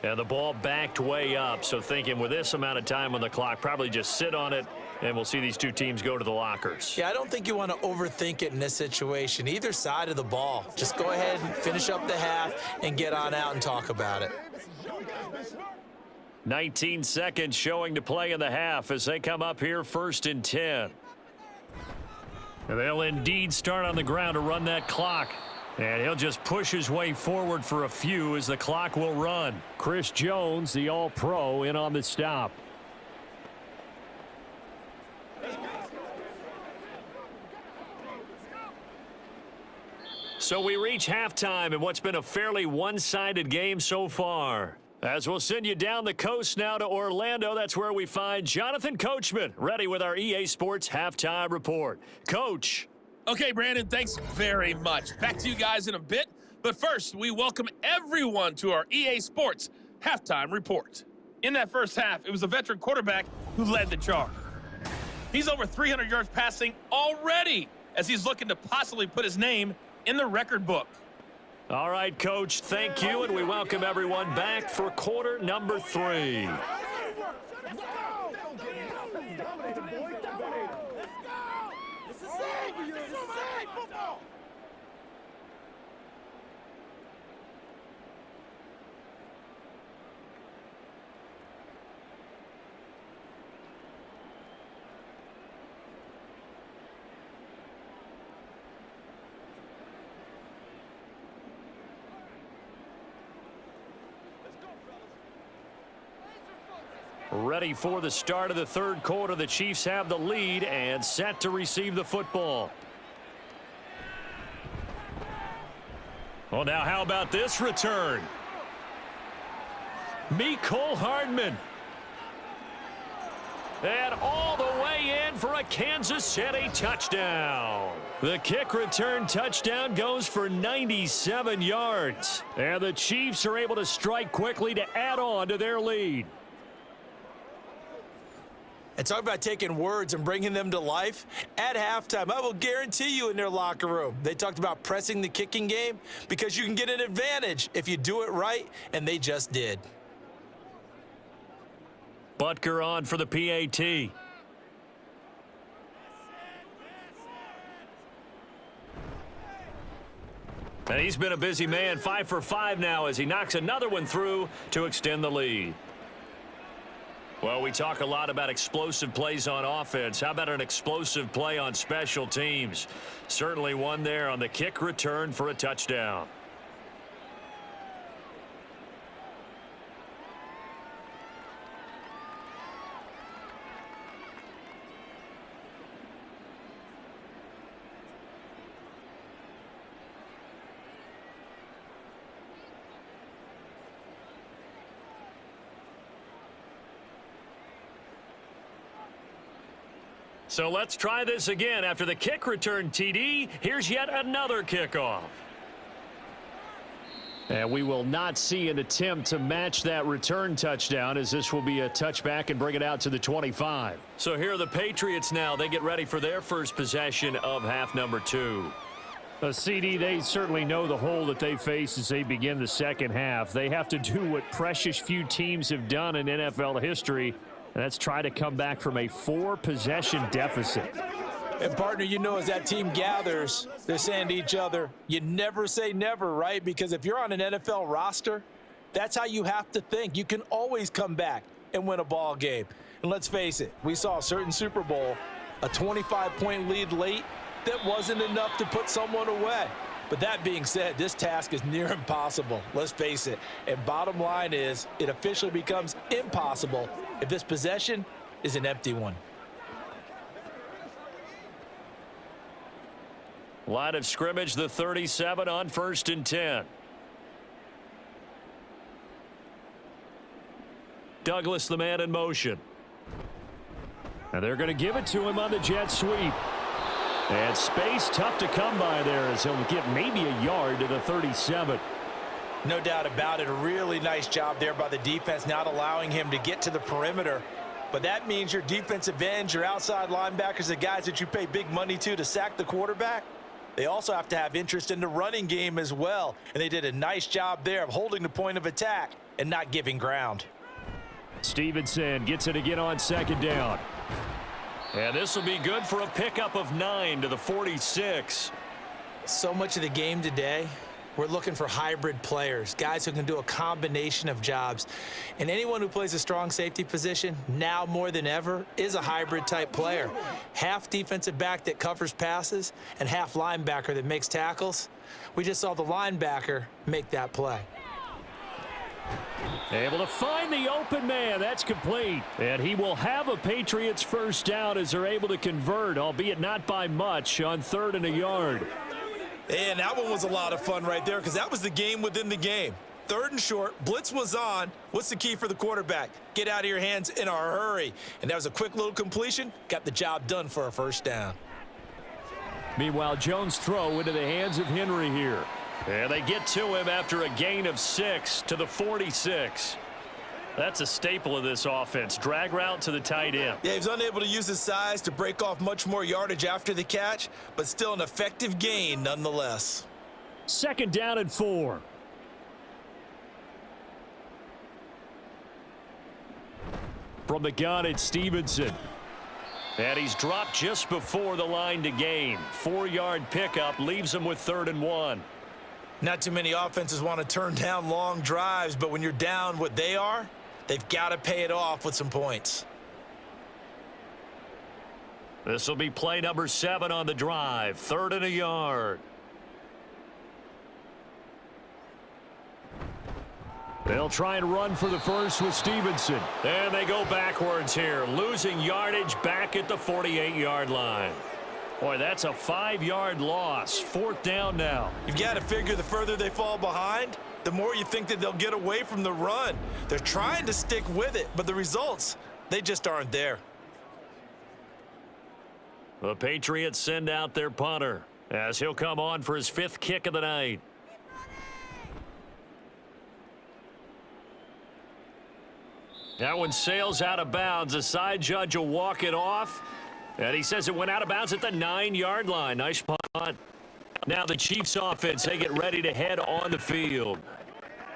And the ball backed way up, so thinking with this amount of time on the clock, probably just sit on it, and we'll see these two teams go to the lockers. Yeah, I don't think you want to overthink it in this situation. Either side of the ball. Just go ahead and finish up the half and get on out and talk about it. 19 seconds showing to play in the half as they come up here 1st and 10. And they'll indeed start on the ground to run that clock. And he'll just push his way forward for a few as the clock will run. Chris Jones, the All-Pro, in on the stop. So we reach halftime in what's been a fairly one-sided game so far. As we'll send you down the coast now to Orlando, that's where we find Jonathan Coachman, ready with our EA Sports Halftime Report. Coach. Okay, Brandon, thanks very much. Back to you guys in a bit. But first, we welcome everyone to our EA Sports Halftime Report. In that first half, it was a veteran quarterback who led the charge. He's over 300 yards passing already as he's looking to possibly put his name in the record book. All right, Coach, thank you, and we welcome everyone back for quarter number 3. Ready for the start of the third quarter. The Chiefs have the lead and set to receive the football. Well, now how about this return? Mecole Hardman. And all the way in for for a Kansas City touchdown. The kick return touchdown goes for 97 yards. And the Chiefs are able to strike quickly to add on to their lead. And talk about taking words and bringing them to life. At halftime, I will guarantee you in their locker room, they talked about pressing the kicking game because you can get an advantage if you do it right, and they just did. Butker on for the PAT. And he's been a busy man, 5 for 5 now as he knocks another one through to extend the lead. Well, we talk a lot about explosive plays on offense. How about an explosive play on special teams? Certainly one there on the kick return for a touchdown. So let's try this again. After the kick return TD, here's yet another kickoff. And we will not see an attempt to match that return touchdown, as this will be a touchback and bring it out to the 25. So here are the Patriots now. They get ready for their first possession of half number 2. A CD, they certainly know the hole that they face as they begin the second half. They have to do what precious few teams have done in NFL history, and that's try to come back from a 4-possession deficit. And, partner, you know, as that team gathers, they're saying to each other, you never say never, right? Because if you're on an NFL roster, that's how you have to think. You can always come back and win a ball game. And let's face it, we saw a certain Super Bowl, a 25-point lead late, that wasn't enough to put someone away. But that being said, this task is near impossible. Let's face it. And bottom line is, it officially becomes impossible if this possession is an empty one. Line of scrimmage, the 37 on 1st and 10. Douglas, the man in motion. And they're going to give it to him on the jet sweep. And space tough to come by there as he'll get maybe a yard to the 37. No doubt about it. A really nice job there by the defense, not allowing him to get to the perimeter. But that means your defensive ends, your outside linebackers, the guys that you pay big money to sack the quarterback, they also have to have interest in the running game as well. And they did a nice job there of holding the point of attack and not giving ground. Stevenson gets it again on 2nd down. And this will be good for a pickup of 9 to the 46. So much of the game today, we're looking for hybrid players, guys who can do a combination of jobs. And anyone who plays a strong safety position, now more than ever, is a hybrid type player. Half defensive back that covers passes and half linebacker that makes tackles. We just saw the linebacker make that play. Able to find the open man. That's complete. And he will have a Patriots first down as they're able to convert, albeit not by much, on 3rd and a yard. And that one was a lot of fun right there because that was the game within the game. 3rd and short, blitz was on. What's the key for the quarterback? Get out of your hands in a hurry. And that was a quick little completion. Got the job done for a first down. Meanwhile, Jones' throw into the hands of Henry here. And they get to him after a gain of 6 to the 46. That's a staple of this offense. Drag route to the tight end. Yeah, he was unable to use his size to break off much more yardage after the catch, but still an effective gain nonetheless. 2nd down and 4. From the gun, it's Stevenson. And he's dropped just before the line to gain. 4-yard pickup leaves him with 3rd and 1. Not too many offenses want to turn down long drives, but when you're down what they are, they've got to pay it off with some points. This will be play number 7 on the drive. 3rd and a yard. They'll try and run for the first with Stevenson. And they go backwards here, losing yardage back at the 48-yard line. Boy, that's a 5-yard loss. 4th down now. You've got to figure the further they fall behind, the more you think that they'll get away from the run. They're trying to stick with it, but the results, they just aren't there. The Patriots send out their punter as he'll come on for his 5th kick of the night. That one sails out of bounds. The side judge will walk it off. And he says it went out of bounds at the 9-yard line. Nice punt. Now the Chiefs offense, they get ready to head on the field.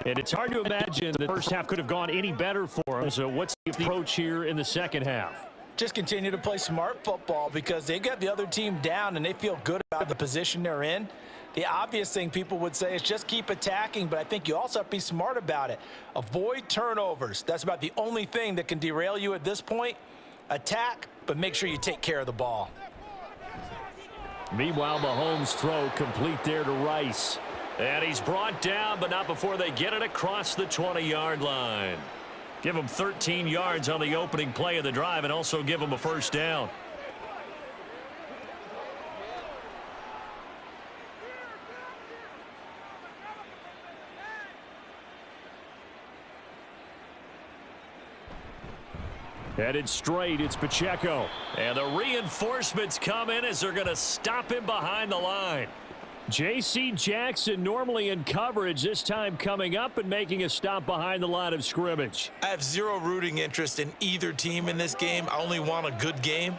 And it's hard to imagine the first half could have gone any better for them. So what's the approach here in the second half? Just continue to play smart football because they got the other team down and they feel good about the position they're in. The obvious thing people would say is just keep attacking, but I think you also have to be smart about it. Avoid turnovers. That's about the only thing that can derail you at this point. Attack, but make sure you take care of the ball. Meanwhile, Mahomes' throw complete there to Rice. And he's brought down, but not before they get it across the 20-yard line. Give him 13 yards on the opening play of the drive and also give him a first down. Headed straight, it's Pacheco. And the reinforcements come in as they're going to stop him behind the line. J.C. Jackson normally in coverage, this time coming up and making a stop behind the line of scrimmage. I have zero rooting interest in either team in this game. I only want a good game.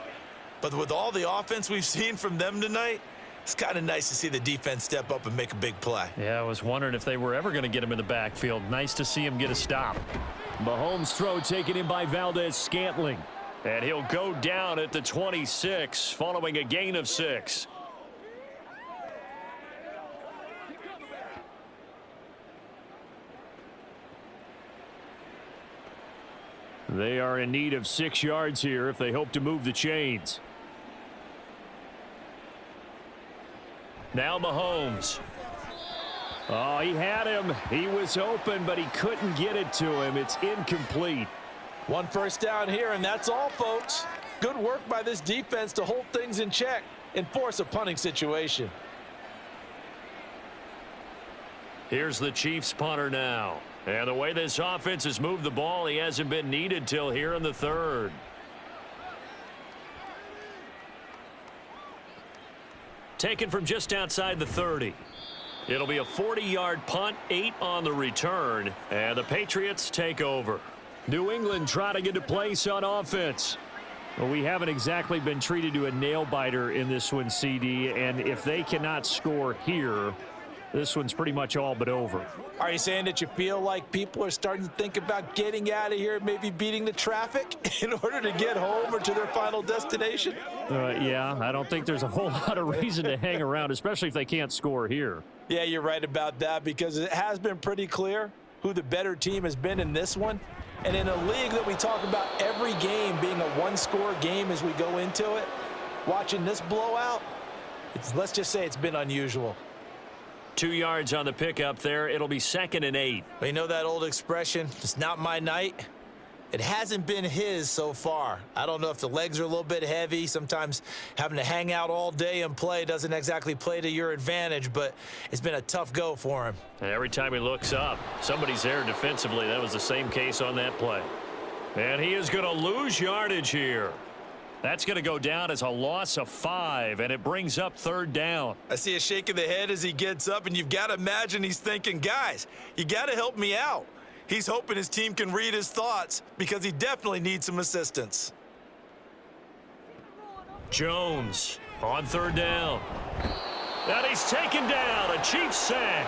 But with all the offense we've seen from them tonight, it's kind of nice to see the defense step up and make a big play. Yeah, I was wondering if they were ever going to get him in the backfield. Nice to see him get a stop. Mahomes' throw taken in by Valdez-Scantling. And he'll go down at the 26 following a gain of 6. They are in need of 6 yards here if they hope to move the chains. Now Mahomes. Oh, he had him. He was open, but he couldn't get it to him. It's incomplete. One first down here, and that's all, folks. Good work by this defense to hold things in check and force a punting situation. Here's the Chiefs punter now. And the way this offense has moved the ball, he hasn't been needed till here in the 3rd. Taken from just outside the 30. It'll be a 40-yard punt, 8 on the return, and the Patriots take over. New England trying to get to place on offense. Well, we haven't exactly been treated to a nail-biter in this one, CD, and if they cannot score here, this one's pretty much all but over. Are you saying that you feel like people are starting to think about getting out of here, maybe beating the traffic in order to get home or to their final destination? Yeah, I don't think there's a whole lot of reason to hang around, especially if they can't score here. Yeah, you're right about that because it has been pretty clear who the better team has been in this one. And in a league that we talk about every game being a one-score game as we go into it, watching this blowout, let's just say it's been unusual. 2 yards on the pickup there. It'll be 2nd and 8. Well, you know that old expression, it's not my night? It hasn't been his so far. I don't know if the legs are a little bit heavy. Sometimes having to hang out all day and play doesn't exactly play to your advantage, but it's been a tough go for him. And every time he looks up, somebody's there defensively. That was the same case on that play. And he is going to lose yardage here. That's going to go down as a loss of 5, and it brings up 3rd down. I see a shake of the head as he gets up, and you've got to imagine he's thinking, guys, you got to help me out. He's hoping his team can read his thoughts because he definitely needs some assistance. Jones on 3rd down. And he's taken down. A Chiefs sack.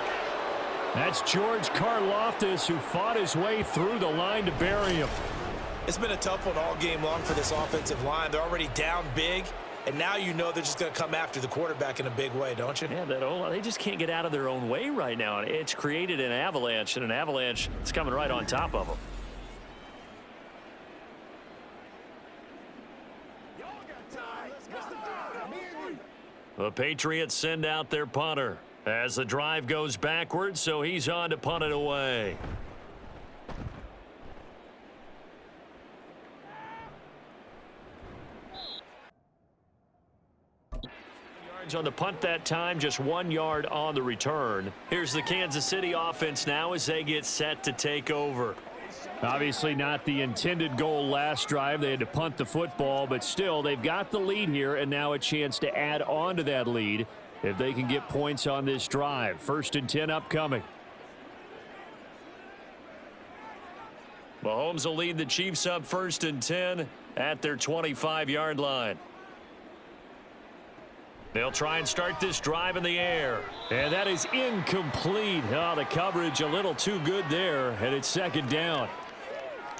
That's George Karlaftis who fought his way through the line to bury him. It's been a tough one all game long for this offensive line. They're already down big, and now you know they're just going to come after the quarterback in a big way, don't you? Yeah, they just can't get out of their own way right now. It's created an avalanche, and an avalanche is coming right on top of them. The Patriots send out their punter as the drive goes backwards, so he's on to punt it away. On the punt that time, just 1 yard on the return. Here's the Kansas City offense now as they get set to take over. Obviously not the intended goal last drive. They had to punt the football, but still they've got the lead here and now a chance to add on to that lead if they can get points on this drive. 1st and 10 upcoming. Mahomes will lead the Chiefs up 1st and 10 at their 25-yard line. They'll try and start this drive in the air. And that is incomplete. Oh, the coverage a little too good there, and it's 2nd down.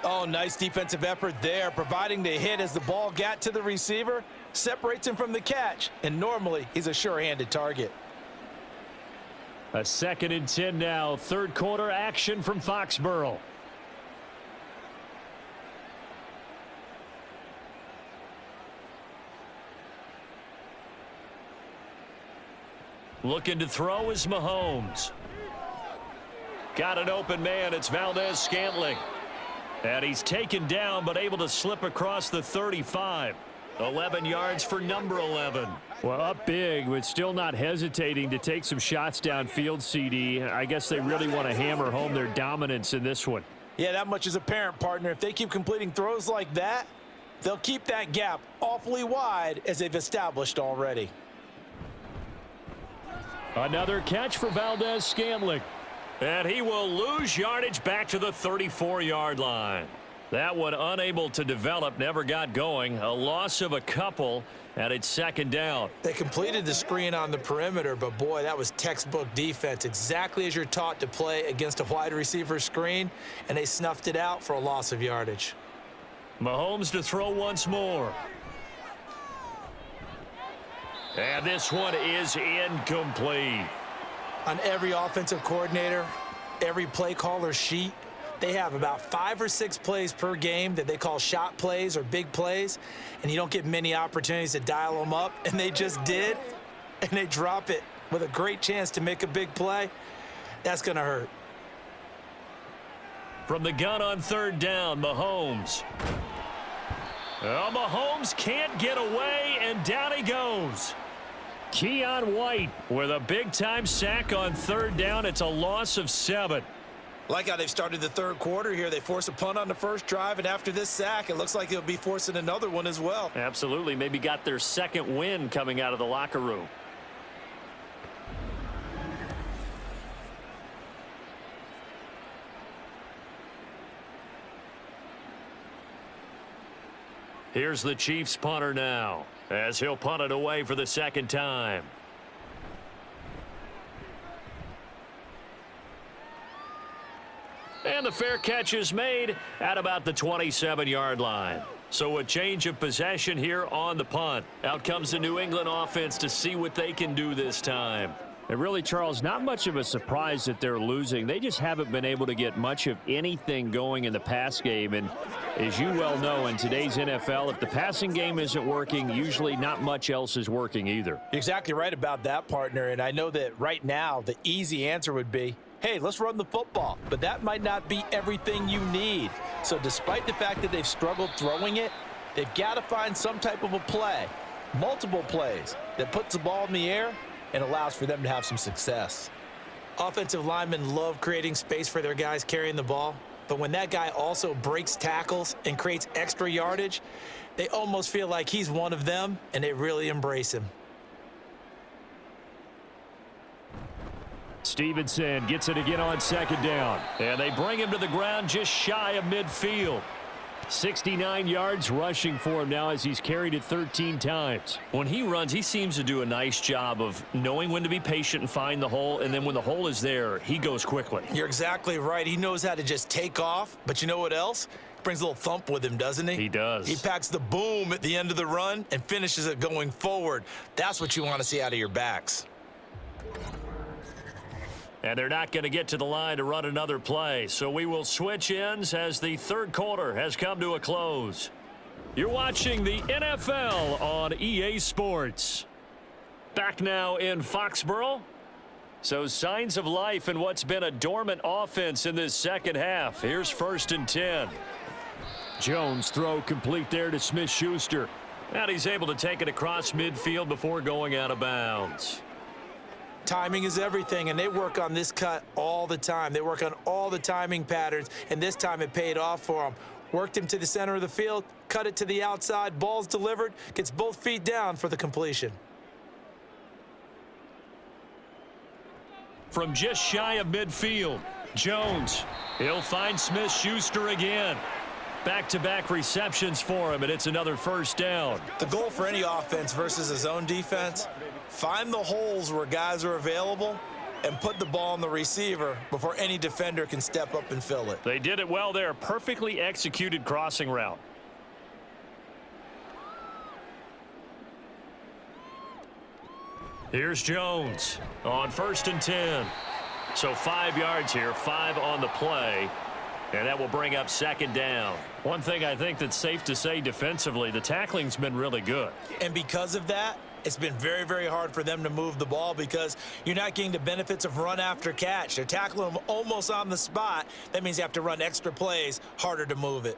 Oh, nice defensive effort there, providing the hit as the ball got to the receiver, separates him from the catch, and normally he's a sure-handed target. A 2nd and 10 now, 3rd quarter action from Foxborough. Looking to throw is Mahomes. Got an open man. It's Valdez-Scantling. And he's taken down but able to slip across the 35. 11 yards for number 11. Well, up big, but still not hesitating to take some shots downfield, CD. I guess they really want to hammer home their dominance in this one. Yeah, that much is apparent, partner. If they keep completing throws like that, they'll keep that gap awfully wide as they've established already. Another catch for Valdez-Scantling. And he will lose yardage back to the 34-yard line. That one unable to develop, never got going. A loss of a couple, and it's 2nd down. They completed the screen on the perimeter, but boy, that was textbook defense. Exactly as you're taught to play against a wide receiver screen, and they snuffed it out for a loss of yardage. Mahomes to throw once more. And this one is incomplete. On every offensive coordinator, every play caller sheet, they have about 5 or 6 plays per game that they call shot plays or big plays, and you don't get many opportunities to dial them up, and they just did, and they drop it with a great chance to make a big play. That's going to hurt. From the gun on 3rd down, Mahomes. Oh, Mahomes can't get away, and down he goes. Keon White with a big-time sack on 3rd down. It's a loss of 7. Like how they've started the 3rd quarter here. They force a punt on the 1st drive, and after this sack, it looks like they'll be forcing another one as well. Absolutely. Maybe got their 2nd win coming out of the locker room. Here's the Chiefs punter now, as he'll punt it away for the 2nd time. And the fair catch is made at about the 27-yard line. So a change of possession here on the punt. Out comes the New England offense to see what they can do this time. And really, Charles, not much of a surprise that they're losing. They just haven't been able to get much of anything going in the pass game. And as you well know, in today's NFL, if the passing game isn't working, usually not much else is working either. You're exactly right about that, partner. And I know that right now the easy answer would be, hey, let's run the football. But that might not be everything you need. So despite the fact that they've struggled throwing it, they've got to find some type of a play, multiple plays, that puts the ball in the air and allows for them to have some success. Offensive linemen love creating space for their guys carrying the ball, but when that guy also breaks tackles and creates extra yardage, they almost feel like he's one of them, and they really embrace him. Stevenson gets it again on 2nd down, and they bring him to the ground just shy of midfield. 69 yards rushing for him now as he's carried it 13 times. When he runs, he seems to do a nice job of knowing when to be patient and find the hole, and then when the hole is there, he goes quickly. You're exactly right. He knows how to just take off, but you know what else? Brings a little thump with him, doesn't he? He does. He packs the boom at the end of the run and finishes it going forward. That's what you want to see out of your backs. And they're not going to get to the line to run another play. So we will switch ends as the 3rd quarter has come to a close. You're watching the NFL on EA Sports. Back now in Foxborough. So signs of life in what's been a dormant offense in this 2nd half. Here's 1st and 10. Jones throw complete there to Smith-Schuster. And he's able to take it across midfield before going out of bounds. Timing is everything, and they work on this cut all the time. They work on all the timing patterns, and this time it paid off for them. Worked him to the center of the field, cut it to the outside, ball's delivered, gets both feet down for the completion. From just shy of midfield, Jones. He'll find Smith-Schuster again. Back-to-back receptions for him, and it's another first down. The goal for any offense versus a zone defense, find the holes where guys are available and put the ball on the receiver before any defender can step up and fill it. They did it well there. Perfectly executed crossing route. Here's Jones on 1st and 10. So 5 yards here, 5 on the play. And that will bring up 2nd down. One thing I think that's safe to say defensively, the tackling's been really good. And because of that, it's been very, very hard for them to move the ball because you're not getting the benefits of run after catch. They're tackling them almost on the spot. That means you have to run extra plays, harder to move it.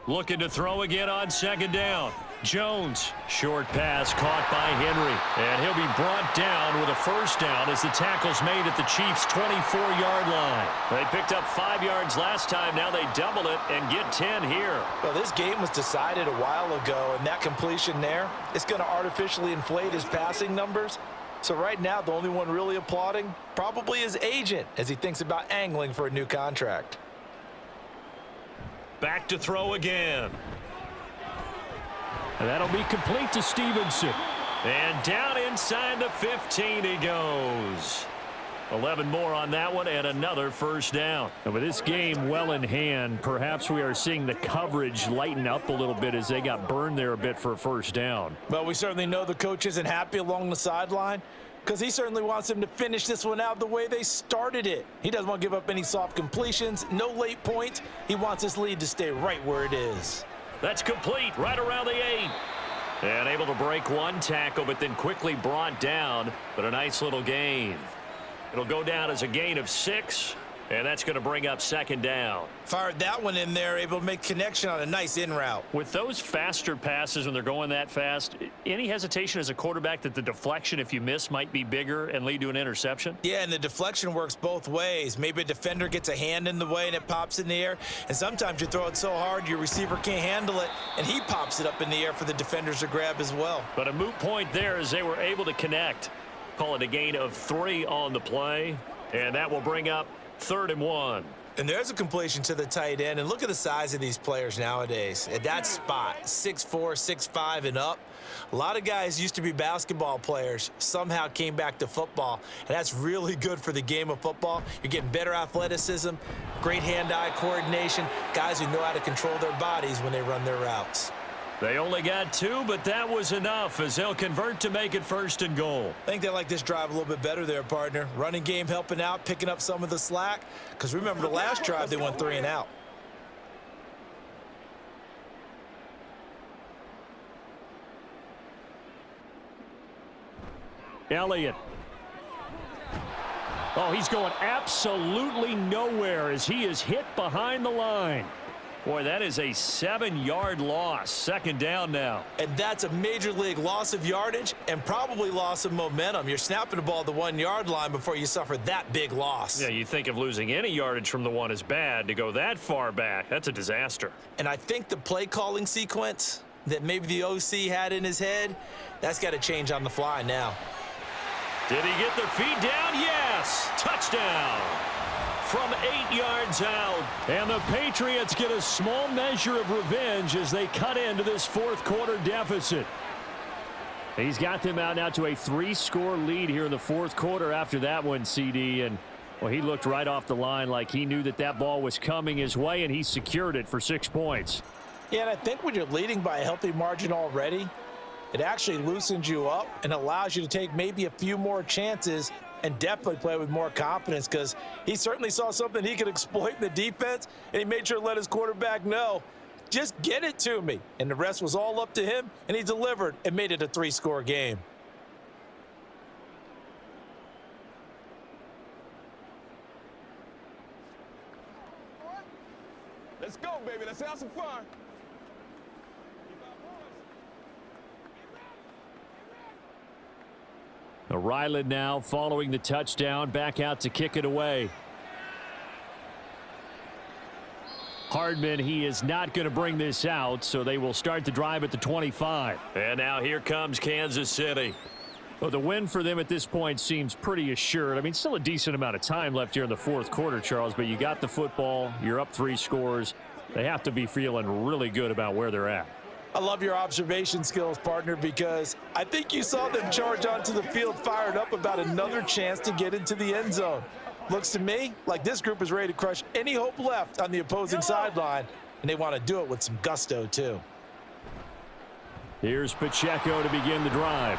Looking to throw again on 2nd down. Jones, short pass caught by Henry. And he'll be brought down with a first down as the tackle's made at the Chiefs' 24-yard line. They picked up 5 yards last time. Now they double it and get 10 here. Well, this game was decided a while ago, and that completion there, it's going to artificially inflate his passing numbers. So right now, the only one really applauding probably his agent as he thinks about angling for a new contract. Back to throw again. And that'll be complete to Stevenson. And down inside the 15 he goes. 11 more on that one and another first down. And with this game well in hand, perhaps we are seeing the coverage lighten up a little bit as they got burned there a bit for a first down. Well, we certainly know the coach isn't happy along the sideline because he certainly wants them to finish this one out the way they started it. He doesn't want to give up any soft completions, no late points. He wants this lead to stay right where it is. That's complete right around the 8. And able to break one tackle, but then quickly brought down. But a nice little gain. It'll go down as a gain of 6. And that's going to bring up 2nd down. Fired that one in there, able to make connection on a nice in route. With those faster passes when they're going that fast, any hesitation as a quarterback that the deflection, if you miss, might be bigger and lead to an interception? Yeah, and the deflection works both ways. Maybe a defender gets a hand in the way and it pops in the air. And sometimes you throw it so hard your receiver can't handle it, and he pops it up in the air for the defenders to grab as well. But a moot point there as they were able to connect. Call it a gain of 3 on the play. And that will bring up 3rd and 1. And there's a completion to the tight end. And look at the size of these players nowadays. At that spot, 6'4", 6'5", and up. A lot of guys used to be basketball players, somehow came back to football. And that's really good for the game of football. You're getting better athleticism, great hand-eye coordination, guys who know how to control their bodies when they run their routes. They only got 2, but that was enough as they'll convert to make it 1st and goal. I think they like this drive a little bit better there, partner. Running game helping out, picking up some of the slack. Because remember, the last drive, they went 3 and out. Elliott. Oh, he's going absolutely nowhere as he is hit behind the line. Boy, that is a 7-yard loss. 2nd down now. And that's a major league loss of yardage and probably loss of momentum. You're snapping the ball at the 1-yard line before you suffer that big loss. Yeah, you think of losing any yardage from the 1 is bad. To go that far back, that's a disaster. And I think the play calling sequence that maybe the OC had in his head, that's got to change on the fly now. Did he get the feet down? Yes! Touchdown! From 8 yards out. And the Patriots get a small measure of revenge as they cut into this 4th quarter deficit. He's got them out now to a 3-score lead here in the 4th quarter after that one, CD. And, well, he looked right off the line like he knew that that ball was coming his way, and he secured it for 6 points. Yeah, and I think when you're leading by a healthy margin already, it actually loosens you up and allows you to take maybe a few more chances and definitely play with more confidence because he certainly saw something he could exploit in the defense, and he made sure to let his quarterback know, just get it to me. And the rest was all up to him, and he delivered and made it a 3-score game. Let's go, baby. Let's have some fun. Ryland now following the touchdown, back out to kick it away. Hardman, he is not going to bring this out, so they will start the drive at the 25. And now here comes Kansas City. Well, the win for them at this point seems pretty assured. I mean, still a decent amount of time left here in the fourth quarter, Charles, but you got the football, you're up 3 scores. They have to be feeling really good about where they're at. I love your observation skills, partner, because I think you saw them charge onto the field fired up about another chance to get into the end zone. Looks to me like this group is ready to crush any hope left on the opposing sideline, and they want to do it with some gusto, too. Here's Pacheco to begin the drive.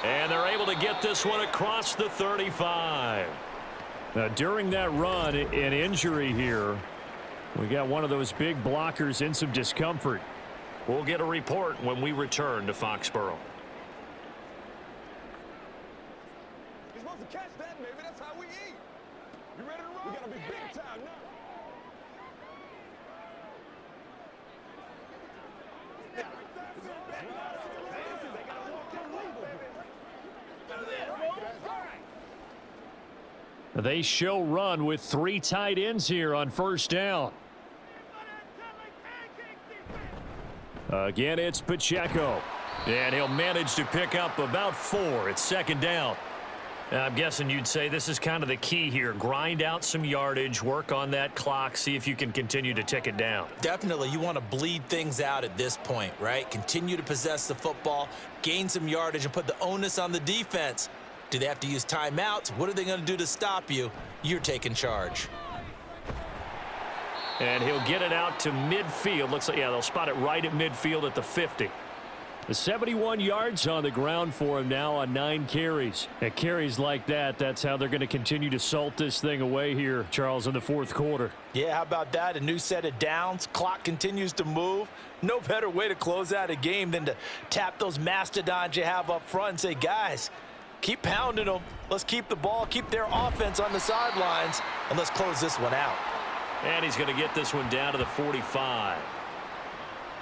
And they're able to get this one across the 35. Now, during that run, an injury here. We got one of those big blockers in some discomfort. We'll get a report when we return to Foxborough. You're supposed to catch that, baby. That's how we eat. You ready to roll? We gotta be big time now. They show run with 3 tight ends here on first down. Again, it's Pacheco. And he'll manage to pick up about 4. It's second down. I'm guessing you'd say this is kind of the key here. Grind out some yardage, work on that clock, see if you can continue to tick it down. Definitely, you want to bleed things out at this point, right? Continue to possess the football, gain some yardage, and put the onus on the defense. Do they have to use timeouts? What are they going to do to stop you? You're taking charge. And he'll get it out to midfield. Looks like, yeah, they'll spot it right at midfield at the 50. The 71 yards on the ground for him now on 9 carries. At carries like that, that's how they're going to continue to salt this thing away here, Charles, in the fourth quarter. Yeah, how about that? A new set of downs. Clock continues to move. No better way to close out a game than to tap those mastodons you have up front and say, guys, keep pounding them. Let's keep the ball, keep their offense on the sidelines, and let's close this one out. And he's going to get this one down to the 45.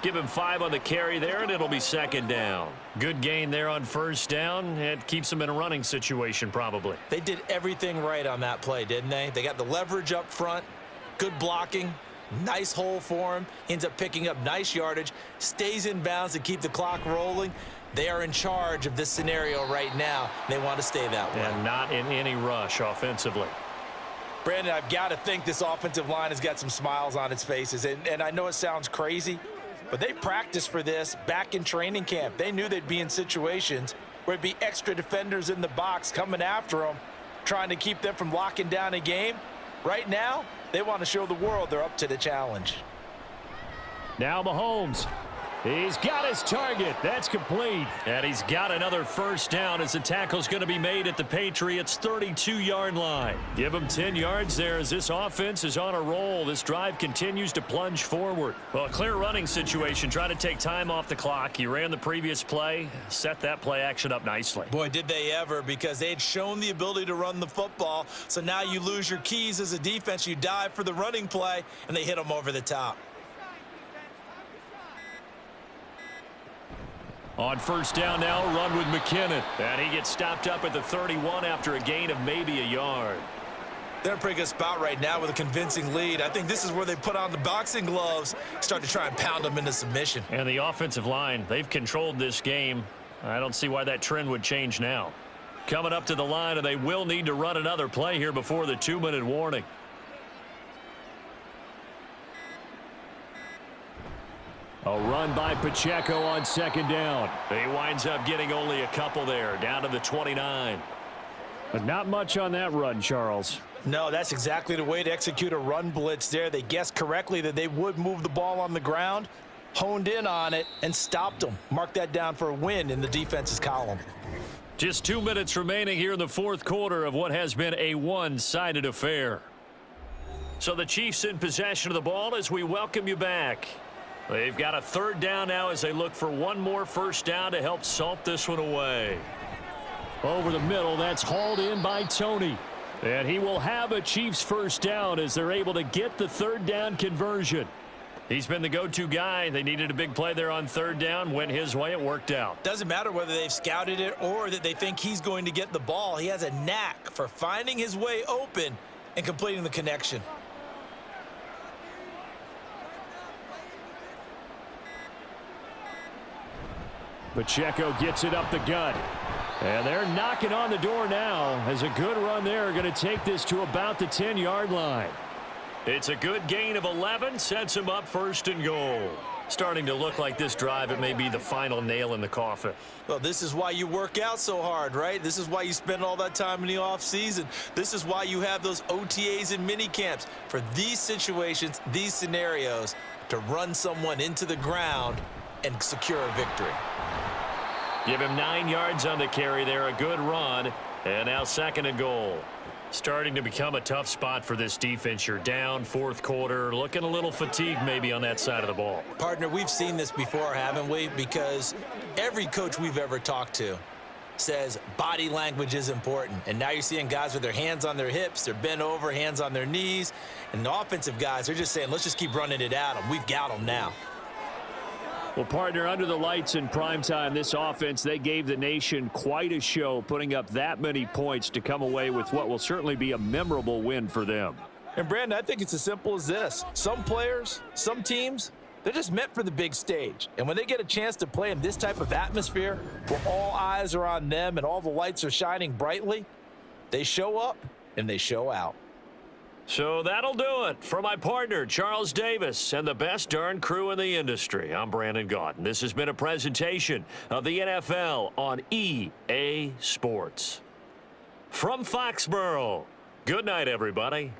Give him 5 on the carry there, and it'll be second down. Good gain there on first down. It keeps him in a running situation, probably. They did everything right on that play, didn't they? They got the leverage up front, good blocking, nice hole for him. Ends up picking up nice yardage, stays in bounds to keep the clock rolling. They are in charge of this scenario right now. They want to stay that way. And not in any rush offensively. Brandon, I've got to think this offensive line has got some smiles on its faces. And I know it sounds crazy, but they practiced for this back in training camp. They knew they'd be in situations where it'd be extra defenders in the box coming after them, trying to keep them from locking down a game. Right now, they want to show the world they're up to the challenge. Now Mahomes. He's got his target. That's complete. And he's got another first down as the tackle's going to be made at the Patriots' 32-yard line. Give him 10 yards there as this offense is on a roll. This drive continues to plunge forward. Well, a clear running situation. Try to take time off the clock. You ran the previous play, set that play action up nicely. Boy, did they ever, because they had shown the ability to run the football. So now you lose your keys as a defense. You dive for the running play, and they hit them over the top. On first down now, run with McKinnon. And he gets stopped up at the 31 after a gain of maybe a yard. They're in a pretty good spot right now with a convincing lead. I think this is where they put on the boxing gloves, start to try and pound them into submission. And the offensive line, they've controlled this game. I don't see why that trend would change now. Coming up to the line, and they will need to run another play here before the 2-minute warning. A run by Pacheco on second down. He winds up getting only a couple there, down to the 29. But not much on that run, Charles. No, that's exactly the way to execute a run blitz there. They guessed correctly that they would move the ball on the ground, honed in on it, and stopped them. Mark that down for a win in the defense's column. Just 2 minutes remaining here in the fourth quarter of what has been a one-sided affair. So the Chiefs in possession of the ball as we welcome you back. They've got a third down now as they look for one more first down to help salt this one away. Over the middle, that's hauled in by Tony. And he will have a Chiefs first down as they're able to get the third down conversion. He's been the go-to guy. They needed a big play there on third down. Went his way. It worked out. Doesn't matter whether they've scouted it or that they think he's going to get the ball. He has a knack for finding his way open and completing the connection. Pacheco gets it up the gut. And they're knocking on the door now as a good run there. Going to take this to about the 10-yard line. It's a good gain of 11. Sets him up first and goal. Starting to look like this drive, it may be the final nail in the coffin. Well, this is why you work out so hard, right? This is why you spend all that time in the offseason. This is why you have those OTAs and mini camps for these situations, these scenarios, to run someone into the ground and secure a victory. Give him 9 yards on the carry there. A good run. And now second and goal. Starting to become a tough spot for this defense. You're down fourth quarter. Looking a little fatigued maybe on that side of the ball. Partner, we've seen this before, haven't we? Because every coach we've ever talked to says body language is important. And now you're seeing guys with their hands on their hips, they're bent over, hands on their knees. And the offensive guys, they're just saying, let's just keep running it at them. We've got them now. Well, partner, under the lights in primetime, this offense, they gave the nation quite a show, putting up that many points to come away with what will certainly be a memorable win for them. And, Brandon, I think it's as simple as this. Some players, some teams, they're just meant for the big stage. And when they get a chance to play in this type of atmosphere where all eyes are on them and all the lights are shining brightly, they show up and they show out. So that'll do it for my partner, Charles Davis, and the best darn crew in the industry. I'm Brandon Gaudin. This has been a presentation of the NFL on EA Sports. From Foxborough, good night, everybody.